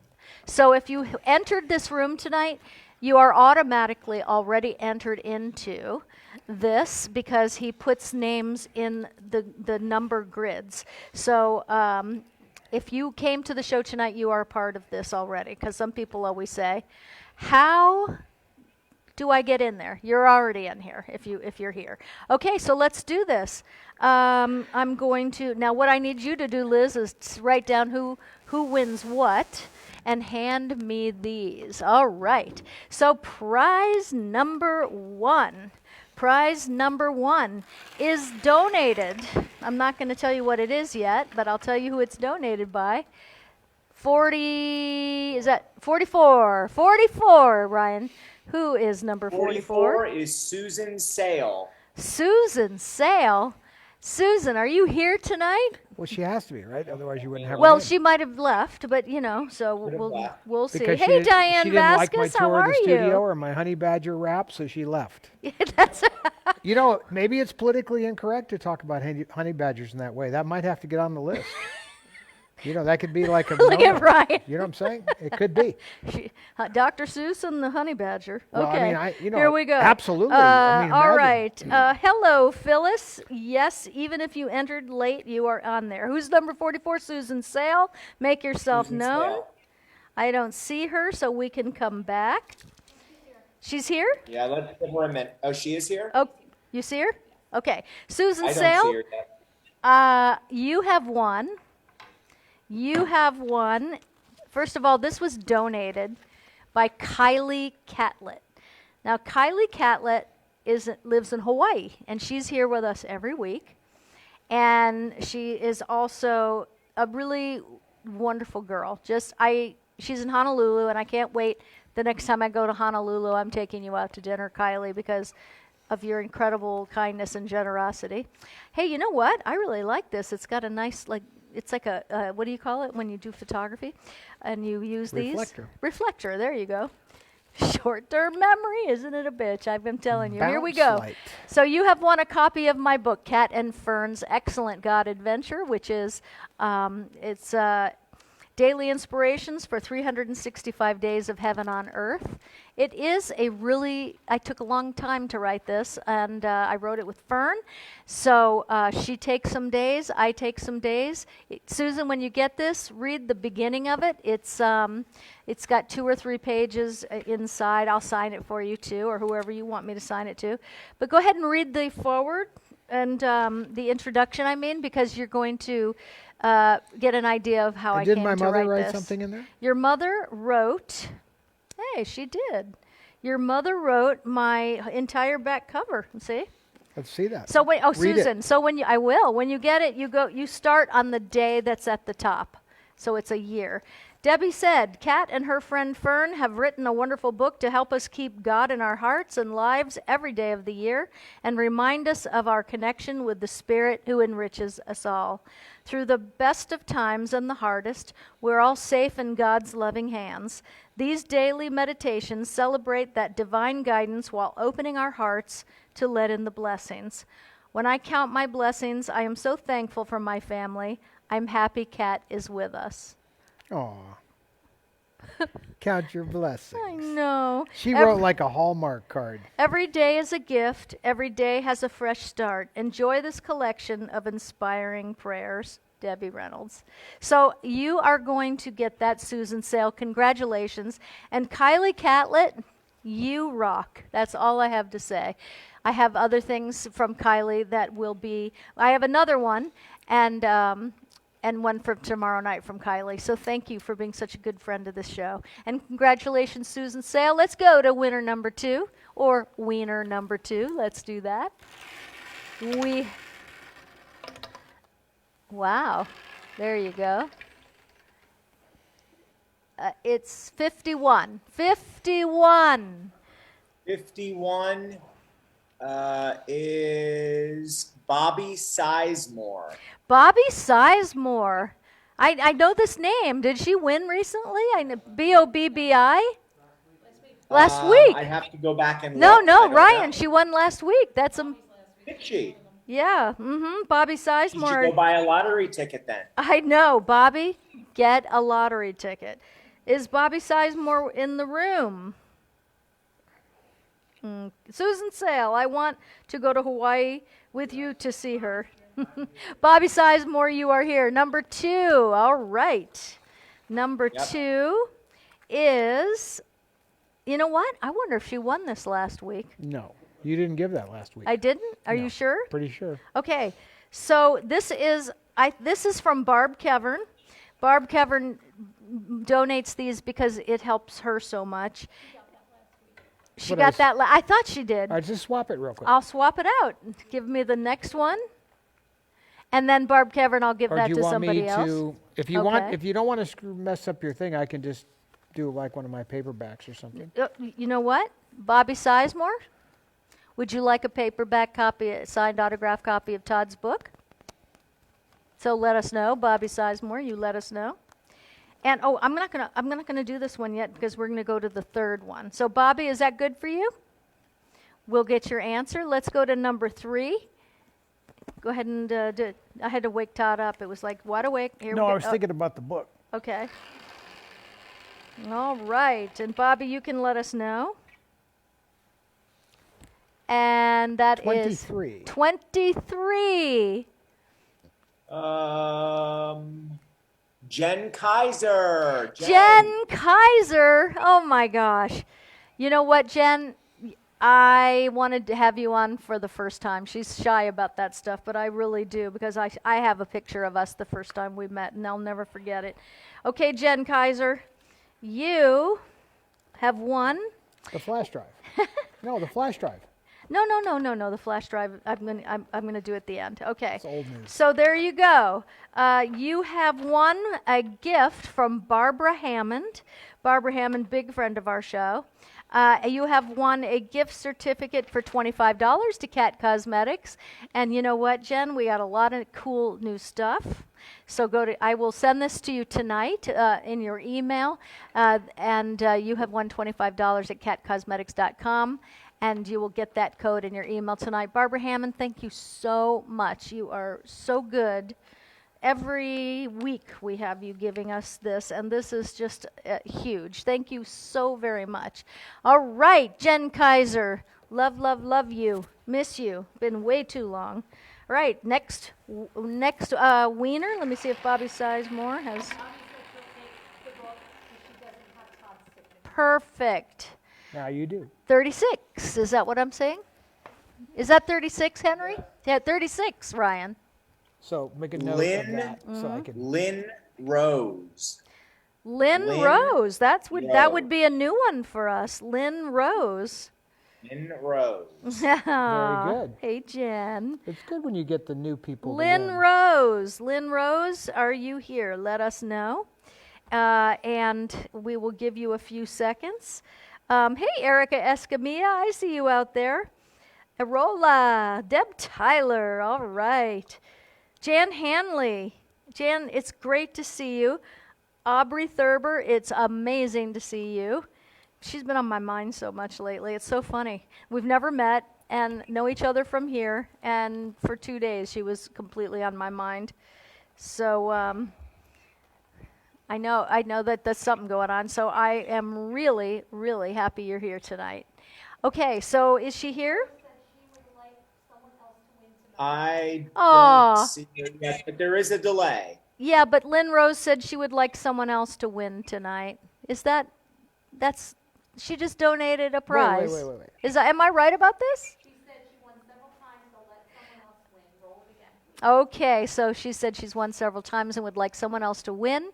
So if you entered this room tonight, you are automatically already entered into this because he puts names in the number grids. So if you came to the show tonight, you are a part of this already, because some people always say, how do I get in there? You're already in here if you're here. Okay, so let's do this. I'm going to, now what I need you to do, Liz, is to write down who wins what and hand me these. All right, so prize number one. Prize number one is donated. I'm not going to tell you what it is yet, but I'll tell you who it's donated by. 44, Ryan. Who is number 44? 44 is Susan Sale. Susan Sale. Susan, are you here tonight? Well, she has to be, right? Otherwise, you wouldn't have. Well, her name. she might have left, but so we'll see. Because Hey, Diane she didn't like Vasquez, my how tour of are the studio you? or my honey badger rap, so she left. That's Maybe it's politically incorrect to talk about honey badgers in that way. That might have to get on the list. That could be like a Look at Ryan. You know what I'm saying? It could be. Dr. Seuss and the honey badger. Well, Okay, I mean, here we go. Absolutely. All imagine. right. Hello, Phyllis. Yes, even if you entered late, you are on there. Who's number 44? Susan Sale. Make yourself Susan known. Sale. I don't see her, so we can come back. She's here? Yeah, let's give her a minute. Oh, she is here? Oh, you see her? Okay. Susan I don't Sale, see her yet. you have won. You have won. First of all, this was donated by Kylie Catlett. Now, Kylie Catlett lives in Hawaii, and she's here with us every week. And she is also a really wonderful girl. She's in Honolulu, and I can't wait. The next time I go to Honolulu, I'm taking you out to dinner, Kylie, because of your incredible kindness and generosity. Hey, you know what? I really like this. It's got a nice, it's like a, what do you call it when you do photography? And you use Reflector. these? Reflector. There you go. Short-term memory, isn't it a bitch? I've been telling you. Here we go. Bounce light. So you have won a copy of my book, Cat and Fern's Excellent God Adventure, which is, it's Daily inspirations for 365 days of heaven on earth. It is I took a long time to write this, and I wrote it with Fern. So she takes some days, I take some days. Susan, when you get this, read the beginning of it. It's got 2 or 3 pages inside. I'll sign it for you too, or whoever you want me to sign it to. But go ahead and read the foreword and the introduction, because you're going to get an idea of how I came to write this. Did my mother write something in there? Your mother wrote, hey, she did. Your mother wrote my entire back cover. See? Let's see that. So Read Susan, it. so when you get it, you start on the day that's at the top. So it's a year. Debbie said, Kat and her friend Fern have written a wonderful book to help us keep God in our hearts and lives every day of the year and remind us of our connection with the Spirit who enriches us all. Through the best of times and the hardest, we're all safe in God's loving hands. These daily meditations celebrate that divine guidance while opening our hearts to let in the blessings. When I count my blessings, I am so thankful for my family. I'm happy Kat is with us. Aw. Count your blessings. I know. She wrote like a Hallmark card. Every day is a gift. Every day has a fresh start. Enjoy this collection of inspiring prayers. Debbie Reynolds. So you are going to get that, Susan Sale. Congratulations. And Kylie Catlett, you rock. That's all I have to say. I have other things from Kylie that will be, I have another one, and one for tomorrow night from Kylie. So thank you for being such a good friend of this show. And congratulations, Susan Sale. Let's go to winner number 2, or wiener number 2. Let's do that. Wow. There you go. It's 51. 51. 51 is Bobby Sizemore. Bobby Sizemore. I know this name. Did she win recently? I know BOBBI? Last week. I'd have to go back and No, look. I don't Ryan, know. she won last week. That's Did she? yeah. Bobby Did you Sizemore. go buy a lottery ticket then? I know, Bobby. Get a lottery ticket. Is Bobby Sizemore in the room? Susan Sale, I want to go to Hawaii with you to see her. Bobby Sizemore, you are here. Number 2. All right. Number 2 is, you know what? I wonder if she won this last week. No, you didn't give that last week. I didn't? Are you sure? Pretty sure. Okay. So this is from Barb Kevern. Barb Kevern donates these because it helps her so much. She got that. I thought she did. All right, just swap it real quick. I'll swap it out. Give me the next one. And then Barb Kevern, I'll give that to somebody else. If you don't want to mess up your thing, I can just do like one of my paperbacks or something. You know what? Bobby Sizemore, would you like a paperback copy, a signed autograph copy of Todd's book? So let us know, Bobby Sizemore. You let us know. And I'm not gonna do this one yet because we're gonna go to the third one. So Bobby, is that good for you? We'll get your answer. Let's go to number 3. Go ahead and I had to wake Todd up. It was like wide awake. Here No, we go. I was thinking about the book. Okay. All right, and Bobby, you can let us know. And that is 23. 23. Jen Kaiser. Jen Kaiser. Oh my gosh. You know what, Jen? I wanted to have you on for the first time. She's shy about that stuff, but I really do because I have a picture of us the first time we met, and I'll never forget it. Okay, Jen Kaiser, you have won. The flash drive. No, the flash drive. No. The flash drive. I'm gonna do at the end. Okay. It's old news. So there you go. You have won a gift from Barbara Hammond. Barbara Hammond, big friend of our show. You have won a gift certificate for $25 to Cat Cosmetics. And you know what, Jen? We got a lot of cool new stuff. So I will send this to you tonight in your email. And you have won $25 at catcosmetics.com. And you will get that code in your email tonight. Barbara Hammond, thank you so much. You are so good every week we have you giving us this, and this is just huge. Thank you so very much. All right, Jen Kaiser, love, love, love you. Miss you. Been way too long. All right, next Wiener. Let me see if Bobby Sizemore has. Perfect. Now you do. 36. Is that what I'm saying? Is that 36, Henry? Yeah, 36, Ryan. So make a note of Lynn, that so I can. Lynn Rose. Lynn Lynn Rose. That would Rose. be a new one for us. Lynn Rose. Lynn Rose. Very good. Hey, Jen. It's good when you get the new people. Lynn to win. Rose. Lynn Rose, are you here? Let us know. And we will give you a few seconds. Hey, Erica Escamilla, I see you out there. Arola, Deb Tyler, all right. Jan Hanley. Jan, it's great to see you. Aubrey Thurber, it's amazing to see you. She's been on my mind so much lately. It's so funny. We've never met and know each other from here, and for 2 days she was completely on my mind. So I know that there's something going on, so I am really, really happy you're here tonight. Okay, so is she here? I Aw. don't see her yet, but there is a delay. Yeah, but Lynn Rose said she would like someone else to win tonight. That's she just donated a prize. Wait. Am I right about this? She said she won several times, so let someone else win. Roll it again. Okay, so she said she's won several times and would like someone else to win.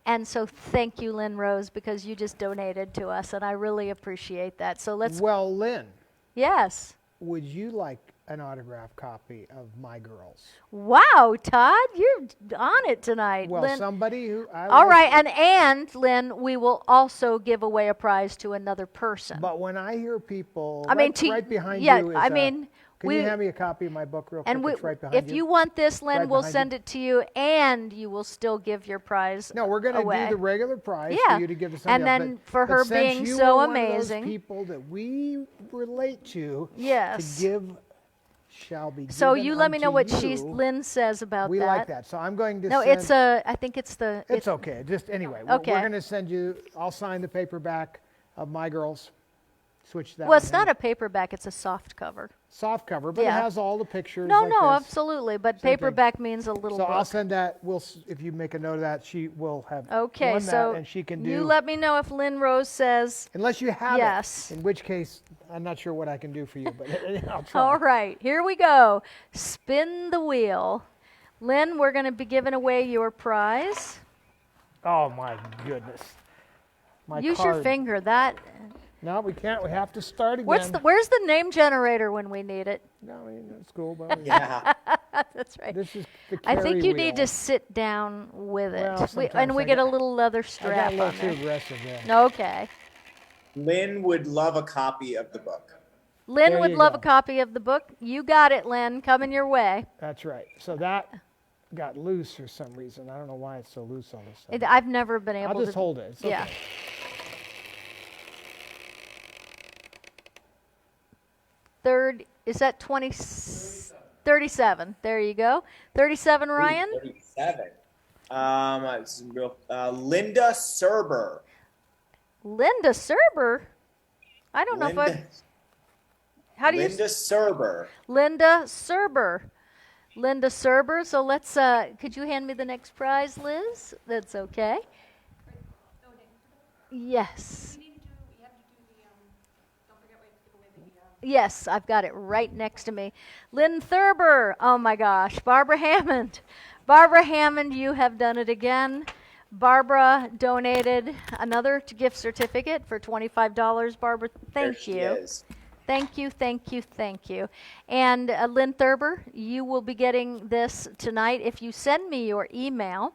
And so thank you, Lynn Rose, because you just donated to us, and I really appreciate that. So let's. Well, Lynn, Yes. would you like an autographed copy of My Girls? Wow, Todd, you're on it tonight. Well, Lynn, somebody who. all right, and Lynn, we will also give away a prize to another person. But when I hear people, I mean, right behind yeah, you is. I mean, can you hand me a copy of my book real quick? and It's right behind if you want this, Lynn, Right we'll behind send it to you, and you will still give your prize. No, we're going to away. do the regular prize Yeah, for you to give to and somebody else. then for her since being you so are one of amazing. those people that we relate to, Yes. to give shall be So given you let me know unto what you. Lynn says about We that. like that. So I'm going to No, send. it's I think it's the. It's okay. Just anyway, Okay. we're going to send you. I'll sign the paperback of My Girls. Switch that. Well, it's with not him. a paperback; it's a soft cover. soft cover, but Yeah. it has all the pictures. No, like no, this. absolutely. But Same thing. paperback means a little So book. I'll send that. If you make a note of that, she will have Okay, won so that, and she can do. you let me know if Lynn Rose says. Unless you have Yes. it, in which case I'm not sure what I can do for you, but I'll try. All right, here we go. Spin the wheel. Lynn, we're going to be giving away your prize. Oh my goodness. My Use card. your finger. That. No, we can't. We have to start again. Where's the name generator when we need it? No, it's cool, but Yeah. That's right. this is the I carry think you wheel. need to sit down with it. Well, And sometimes we I get a got- little leather I got strap a little on too there. aggressive there. Okay. Lynn would love a copy of the book. Lynn There would you love go. a copy of the book. You got it, Lynn. Coming your way. That's right. So that got loose for some reason. I don't know why it's so loose all of a sudden. I've never been able I'll to. just hold it. It's Yeah. okay. Is that 20? 37. There you go. 37, Ryan. 37. It's real, Linda Serber. Linda Serber. I don't know if I. Linda, How do you? Linda Serber. Linda Serber. Linda Serber. So let's. Could you hand me the next prize, Liz? That's okay. Yes. Yes, I've got it right next to me. Lynn Thurber. Oh my gosh. Barbara Hammond. Barbara Hammond, you have done it again. Barbara donated another gift certificate for $25. Barbara, There thank she you. is. Thank you, thank you, thank you. And Lynn Thurber, you will be getting this tonight if you send me your email.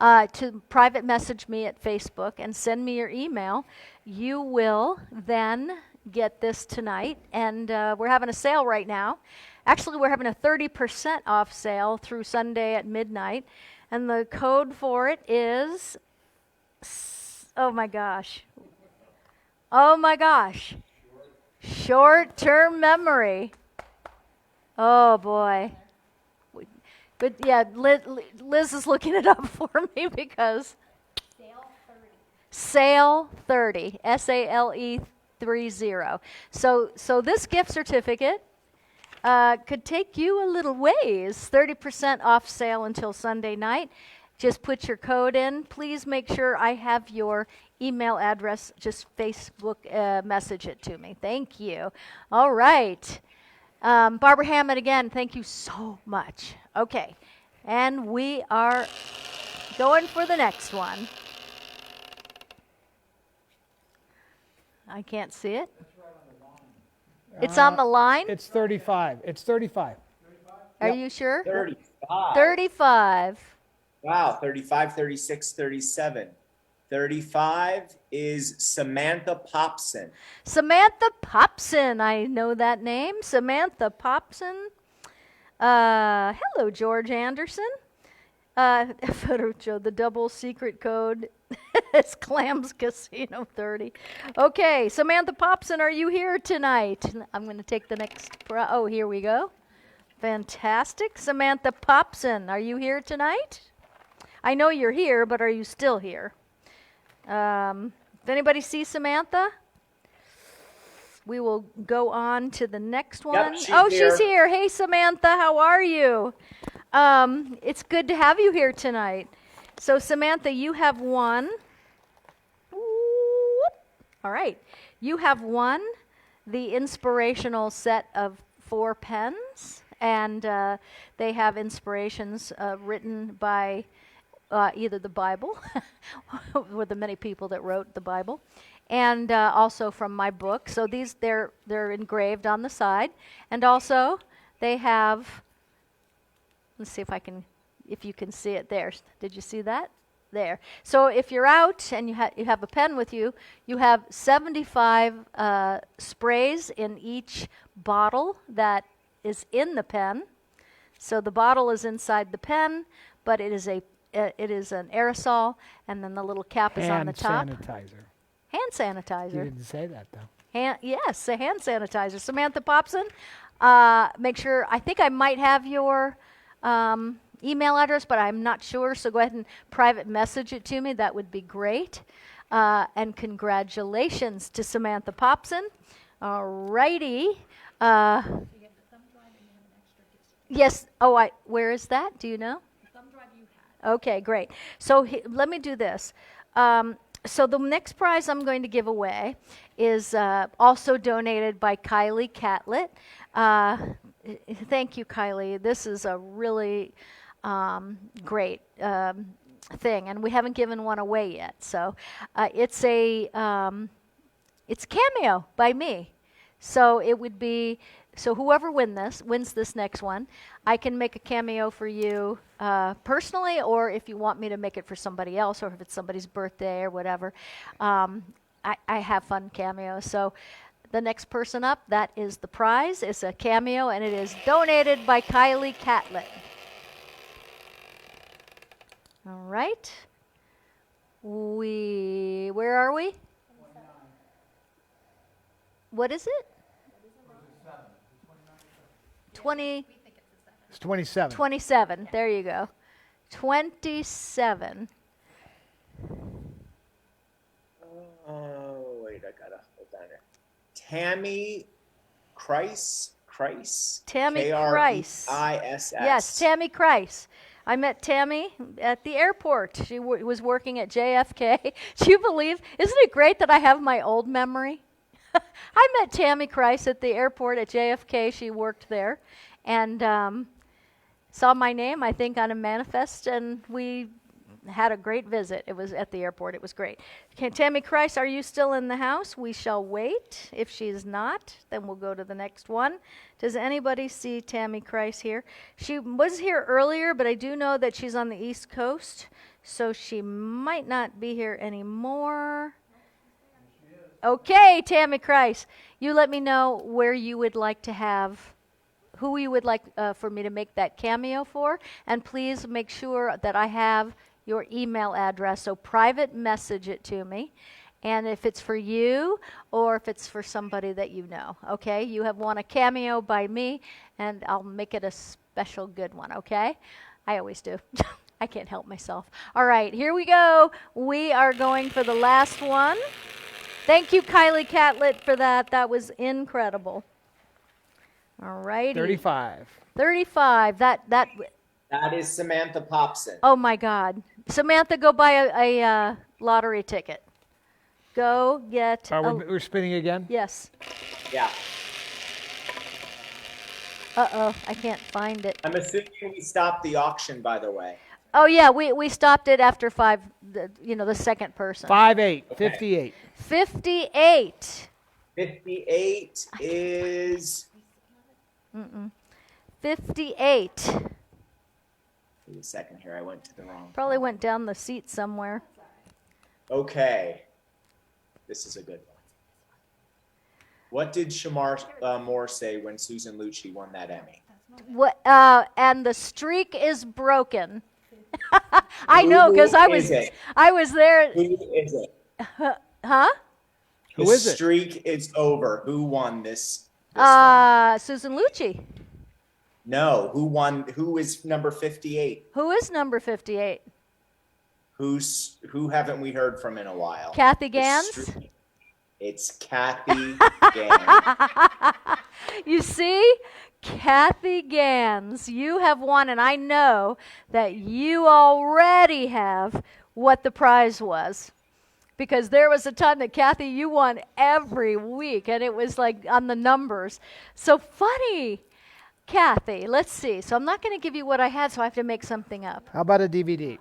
To private message me at Facebook and send me your email. You will then get this tonight. And we're having a sale right now. Actually, we're having a 30% off sale through Sunday at midnight. And the code for it is, oh my gosh. Oh my gosh. Short-term memory. Oh boy. But yeah, Liz is looking it up for me because Sale 30. Sale 30, SALE 30. So this gift certificate could take you a little ways. 30% off sale until Sunday night. Just put your code in. Please make sure I have your email address. Just Facebook message it to me. Thank you. All right. Barbara Hammond, again, thank you so much. Okay. And we are going for the next one. I can't see it. It's on the line? It's 35. It's 35. Are Yep. you sure? 35. 35. Wow, 35, 36, 37. 35 is Samantha Popson. Samantha Popson. I know that name. Samantha Popson. Hello, George Anderson. Photo show the double secret code. It's Clams Casino 30. Okay, Samantha Popson, are you here tonight? I'm going to take the next. Oh, here we go. Fantastic. Samantha Popson, are you here tonight? I know you're here, but are you still here? Does anybody see Samantha? We will go on to the next one. She's She's here. Hey, Samantha, how are you? It's good to have you here tonight. So, Samantha, you have won. All right. You have won the inspirational set of 4 pens, and they have inspirations written by either the Bible, or the many people that wrote the Bible, and also from my book. So they're engraved on the side, and also they have. Let's see if you can see it there. Did you see that? There. So if you're out and you have a pen with you, you have 75 sprays in each bottle that is in the pen. So the bottle is inside the pen, but it is an aerosol, and then the little cap is on the top. Hand sanitizer. Hand sanitizer. You didn't say that, though. Yes, a hand sanitizer. Samantha Popson, make sure, I think I might have your email address, but I'm not sure, so go ahead and private message it to me. That would be great. And congratulations to Samantha Popson. All righty. Yes. Oh, where is that? Do you know? Okay, great. So let me do this. So the next prize I'm going to give away is also donated by Kylie Catlett. Thank you, Kylie. This is a really great thing, and we haven't given one away yet. So it's Cameo by me. So it would be. So whoever wins this next one, I can make a cameo for you personally, or if you want me to make it for somebody else, or if it's somebody's birthday or whatever. I have fun cameos. So the next person up, that is the prize. It's a cameo, and it is donated by Kylie Catlett. All right. Where are we? 29. What is it? 20. It's 27. 27. There you go. 27. Oh, wait, I gotta hold on there. Tammy Kreis? Tammy Kriss. Yes, Tammy Kreis. I met Tammy at the airport. She was working at JFK. Do you believe? Isn't it great that I have my old memory? I met Tammy Kreis at the airport at JFK. She worked there, and saw my name, I think, on a manifest, and we had a great visit. It was at the airport. It was great. Okay, Tammy Kreis, are you still in the house? We shall wait. If she's not, then we'll go to the next one. Does anybody see Tammy Kreis here? She was here earlier, but I do know that she's on the East Coast, so she might not be here anymore. Okay, Tammy Kreis, you let me know where you would like to have, who you would like for me to make that cameo for, and please make sure that I have your email address, so private message it to me, and if it's for you or if it's for somebody that you know, okay? You have won a cameo by me, and I'll make it a special good one, okay? I always do. I can't help myself. All right, here we go. We are going for the last one. Thank you, Kylie Catlett, for that. That was incredible. All righty. 35. 35. That. That is Samantha Popson. Oh my God, Samantha, go buy a lottery ticket. Go get. We're spinning again? Yes. Yeah. Uh-oh, I can't find it. I'm assuming we stopped the auction, by the way. Oh yeah, we stopped it after 5. The second person. 5-8. Okay. 58. 58. 58 is. 58. Wait a second here. I went to the wrong. Probably column. went down the seat somewhere. Okay. This is a good one. What did Shamar Moore say when Susan Lucci won that Emmy? What? And the streak is broken. I know, because I was there. Who is it? Huh? The Who is it? streak is over. Who won this one? Susan Lucci. No. Who won? Who is number 58? Who is number 58? Who haven't we heard from in a while? Kathy The Gans? streak. It's Kathy Gans. You see? Kathy Gans, you have won, and I know that you already have what the prize was. Because there was a time that, Kathy, you won every week, and it was like on the numbers. So funny. Kathy, let's see. So I'm not going to give you what I had, so I have to make something up. How about a DVD?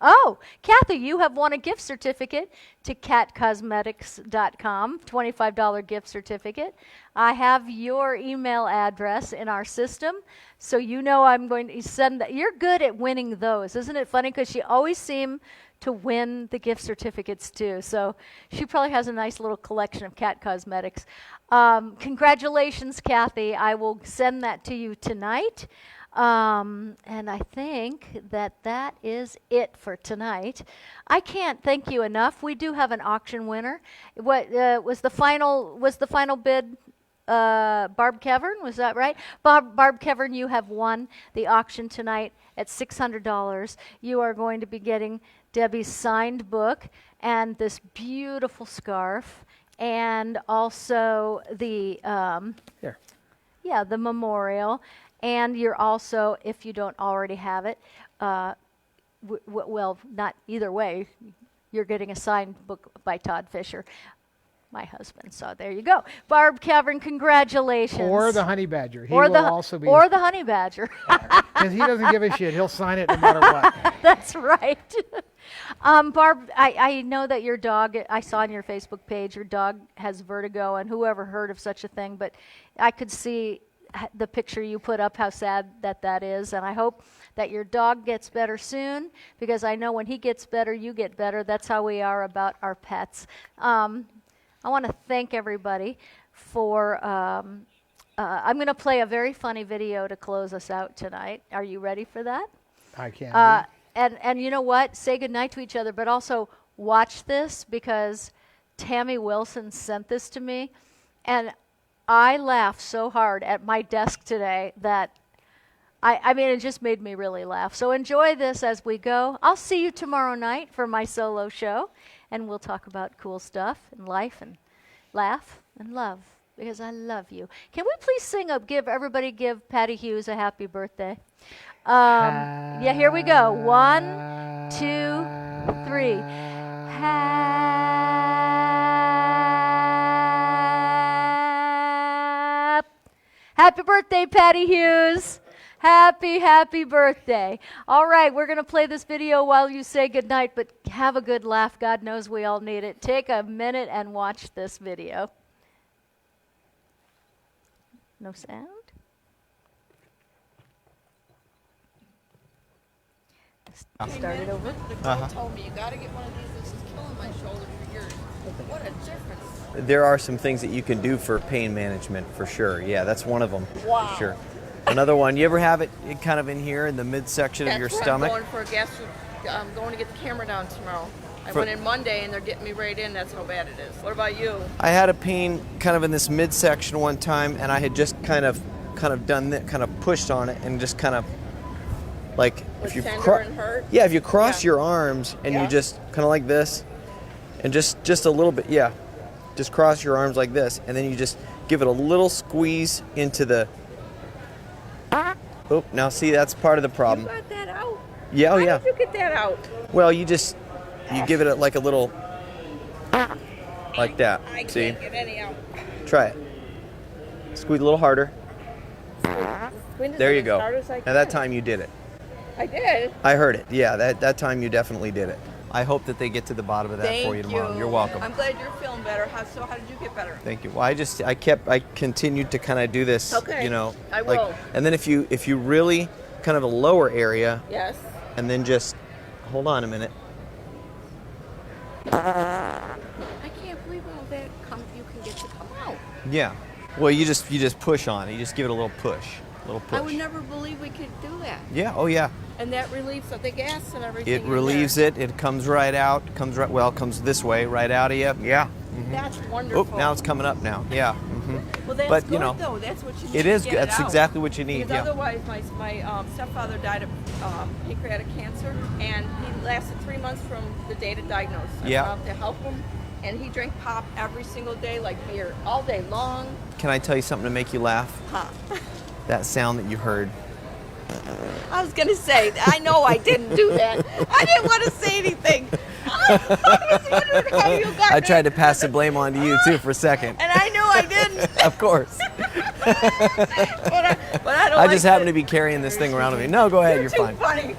Oh, Kathy, you have won a gift certificate to catcosmetics.com, $25 gift certificate. I have your email address in our system, so you know I'm going to send that. You're good at winning those. Isn't it funny? Because you always seem to win the gift certificates, too. So she probably has a nice little collection of Cat Cosmetics. Congratulations, Kathy. I will send that to you tonight. And I think that is it for tonight. I can't thank you enough. We do have an auction winner. What was the final bid? Barb Kevern, was that right? Barb Kevern, you have won the auction tonight at $600. You are going to be getting Debbie's signed book and this beautiful scarf, and also the Here. yeah, the memorial. And you're also, if you don't already have it, well, not either way, you're getting a signed book by Todd Fisher, my husband. So there you go. Barb Kevern, congratulations. Or the honey badger. He or will the, also be. Or the honey badger. Because he doesn't give a shit. He'll sign it no matter what. That's right. Barb, I know that your dog, I saw on your Facebook page, your dog has vertigo, and whoever heard of such a thing, but I could see the picture you put up, how sad that is, and I hope that your dog gets better soon, because I know when he gets better, you get better. That's how we are about our pets. I want to thank everybody for, I'm going to play a very funny video to close us out tonight. Are you ready for that? I can be. And you know what? Say goodnight to each other, but also watch this, because Tammy Wilson sent this to me, and I laughed so hard at my desk today that, I mean, it just made me really laugh. So enjoy this as we go. I'll see you tomorrow night for my solo show, and we'll talk about cool stuff and life and laugh and love, because I love you. Can we please sing give Patty Hughes a happy birthday? Yeah, here we go. 1, 2, 3. Happy birthday, Patty Hughes. Happy birthday. All right, we're going to play this video while you say goodnight, but have a good laugh. God knows we all need it. Take a minute and watch this video. No sound? Start it over. The girl told me, you got to get one of these. This is killing my shoulder for years. What a difference. There are some things that you can do for pain management, for sure. Yeah, that's one of them. Wow. For sure. Another one, you ever have it kind of in here in the midsection of your stomach? I'm going I'm going to get the camera down tomorrow. I went in Monday and they're getting me right in. That's how bad it is. What about you? I had a pain kind of in this midsection one time, and I had just kind of done that, kind of pushed on it, and just kind of like Was if you tender and hurt? yeah, if you cross Yeah. your arms and Yeah. you just kind of like this, and just a little bit, yeah, just cross your arms like this, and then you just give it a little squeeze into the. Oh, now see, that's part of the You problem. got that out? Yeah, oh How yeah. did you get that out? Well, you give it like a little, like that. I See, can't get any out. try it. Squeeze a little harder. Squeeze it There you as go. hard as I Now that can. time you did it. I did. I heard it. Yeah, that time you definitely did it. I hope that they get to the bottom of that Thank for you tomorrow. You're welcome. I'm glad you're feeling better. So how did you get better? Thank you. Well, I continued to kind of do this. Okay. You know, I like, will. and then if you really kind of a lower area, Yes. and then just hold on a minute. I can't believe all that you can get to come out. Yeah. Well, you just push on it. You just give it a little push. I would never believe we could do that. Yeah. Oh yeah. And that relieves the gas and everything. It in relieves there. it. It comes right out. Comes this way, right out of you. Yeah. That's Oh, wonderful. now it's coming up now. Yeah. Well, that's but, good, you know, though. That's what you need It to is get good. it That's out. exactly what you need. Because Yeah. otherwise, my stepfather died of pancreatic cancer, and he lasted 3 months from the date of diagnosis. I Yeah. went out to help him, and he drank pop every single day, like beer, all day long. Can I tell you something to make you laugh? Huh. That sound that you heard. I was gonna say, I know I didn't do that. I didn't want to say anything. I was wondering how you got I tried to that. pass the blame on to you too for a second. And I knew I didn't. Of course. but I don't I like just happen it. to be carrying this thing around with me. No, go ahead. You're too fine. funny.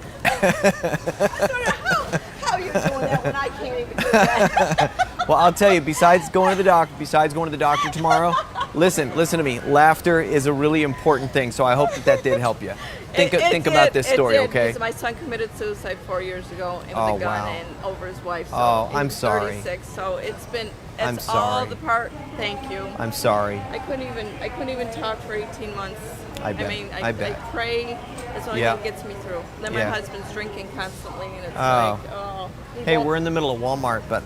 how you doing that when I can't even do that? Well, I'll tell you. Besides going to the doctor tomorrow, listen to me. Laughter is a really important thing. So I hope that did help you. Think about this story, it did, okay? because my son committed suicide 4 years ago with Oh, a gun wow. and over his wife. So Oh, he I'm was sorry. 36, so I'm it's all sorry. the part. Thank you. I'm sorry. I couldn't even talk for 18 months. I bet. mean, I bet. I pray. That's the only Yeah. thing that gets me through. Then my Yeah. husband's drinking constantly, and it's Oh. like, oh. he Hey, won't- we're in the middle of Walmart, but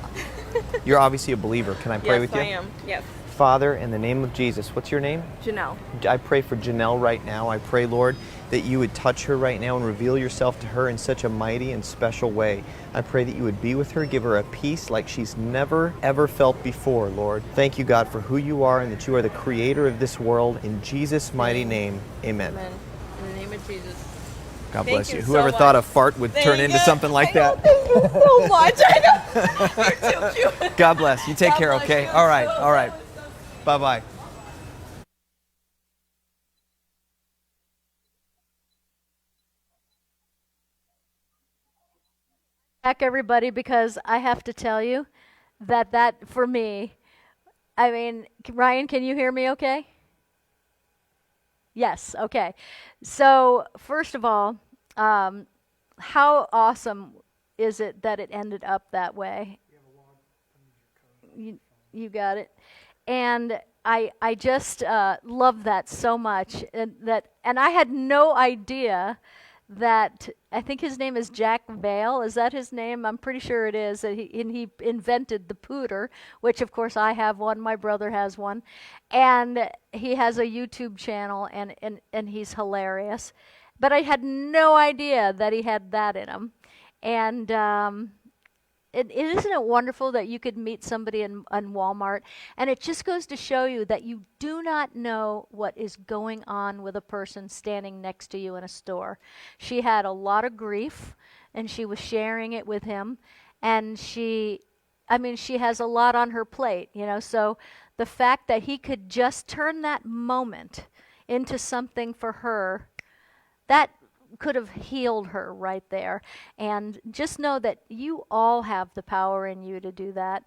you're obviously a believer. Can I pray yes, with you? I am. Yes, Father, in the name of Jesus, what's your name? Janelle. I pray for Janelle right now. I pray, Lord, that you would touch her right now and reveal yourself to her in such a mighty and special way. I pray that you would be with her, give her a peace like she's never, ever felt before, Lord. Thank you, God, for who you are and that you are the creator of this world. In Jesus' mighty name, amen. Amen. In the name of Jesus. God Thank bless you. you Whoever so thought a much. fart would turn into something like I know, that. Thank you so much. I know. You're too cute. God bless. You take God care, bless okay? you All right, too. all right. Bye-bye. Back, everybody, because I have to tell you that for me, I mean, Ryan, can you hear me okay? Yes, okay. So, first of all, how awesome is it that it ended up that way? You got it. And I just love that so much, and I had no idea that, I think his name is Jack Vale. Is that his name? I'm pretty sure it is. That he invented the pooter, which of course I have one. My brother has one, and he has a YouTube channel, and he's hilarious. But I had no idea that he had that in him, and isn't it wonderful that you could meet somebody in Walmart, and it just goes to show you that you do not know what is going on with a person standing next to you in a store. She had a lot of grief, and she was sharing it with him, and she has a lot on her plate, so the fact that he could just turn that moment into something for her, that could have healed her right there. And just know that you all have the power in you to do that.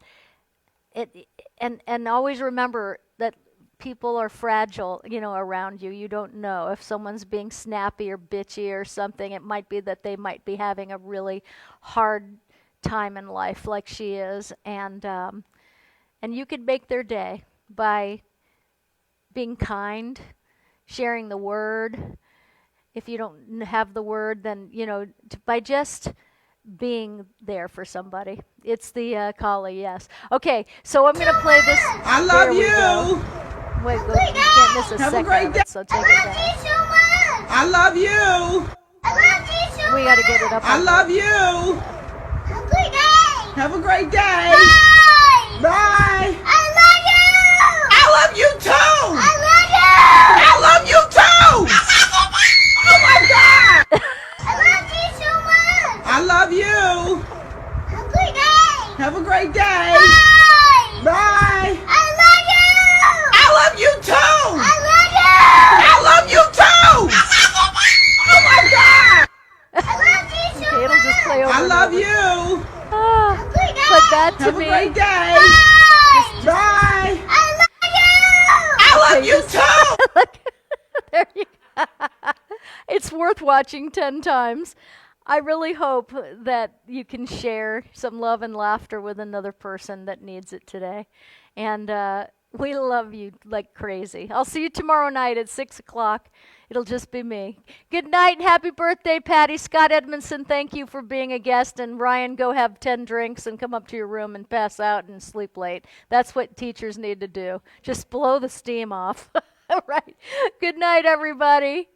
And always remember that people are fragile, around you. You don't know if someone's being snappy or bitchy or something. It might be that they might be having a really hard time in life, like she is, and you could make their day by being kind, sharing the word. If you don't have the word, then, by just being there for somebody. It's the collie, yes. Okay, so I'm going to play this. I love you. Wait, you can't miss a Have a second great of day. it, so take it back. I love you. I love you so We got to get it up. I love you. Have a great day. Have a great day. Bye. Bye. I love you. I love you too. I love you. I love you too. Oh my God. I love you so much. I love you. Have a great day. Have a great day. Bye. Bye. I love you. I love you too. I love you. I love you too. Oh my God. I love you so Okay, it'll just play over. I and love over. you. Ah, Have a great day. but that to Have a me, great day. Bye. Bye. I love you. I love you too. there you go. It's worth watching 10 times. I really hope that you can share some love and laughter with another person that needs it today. And we love you like crazy. I'll see you tomorrow night at 6 o'clock. It'll just be me. Good night and happy birthday, Patty. Scott Edmondson, thank you for being a guest. And Ryan, go have 10 drinks and come up to your room and pass out and sleep late. That's what teachers need to do. Just blow the steam off. All right. Good night, everybody.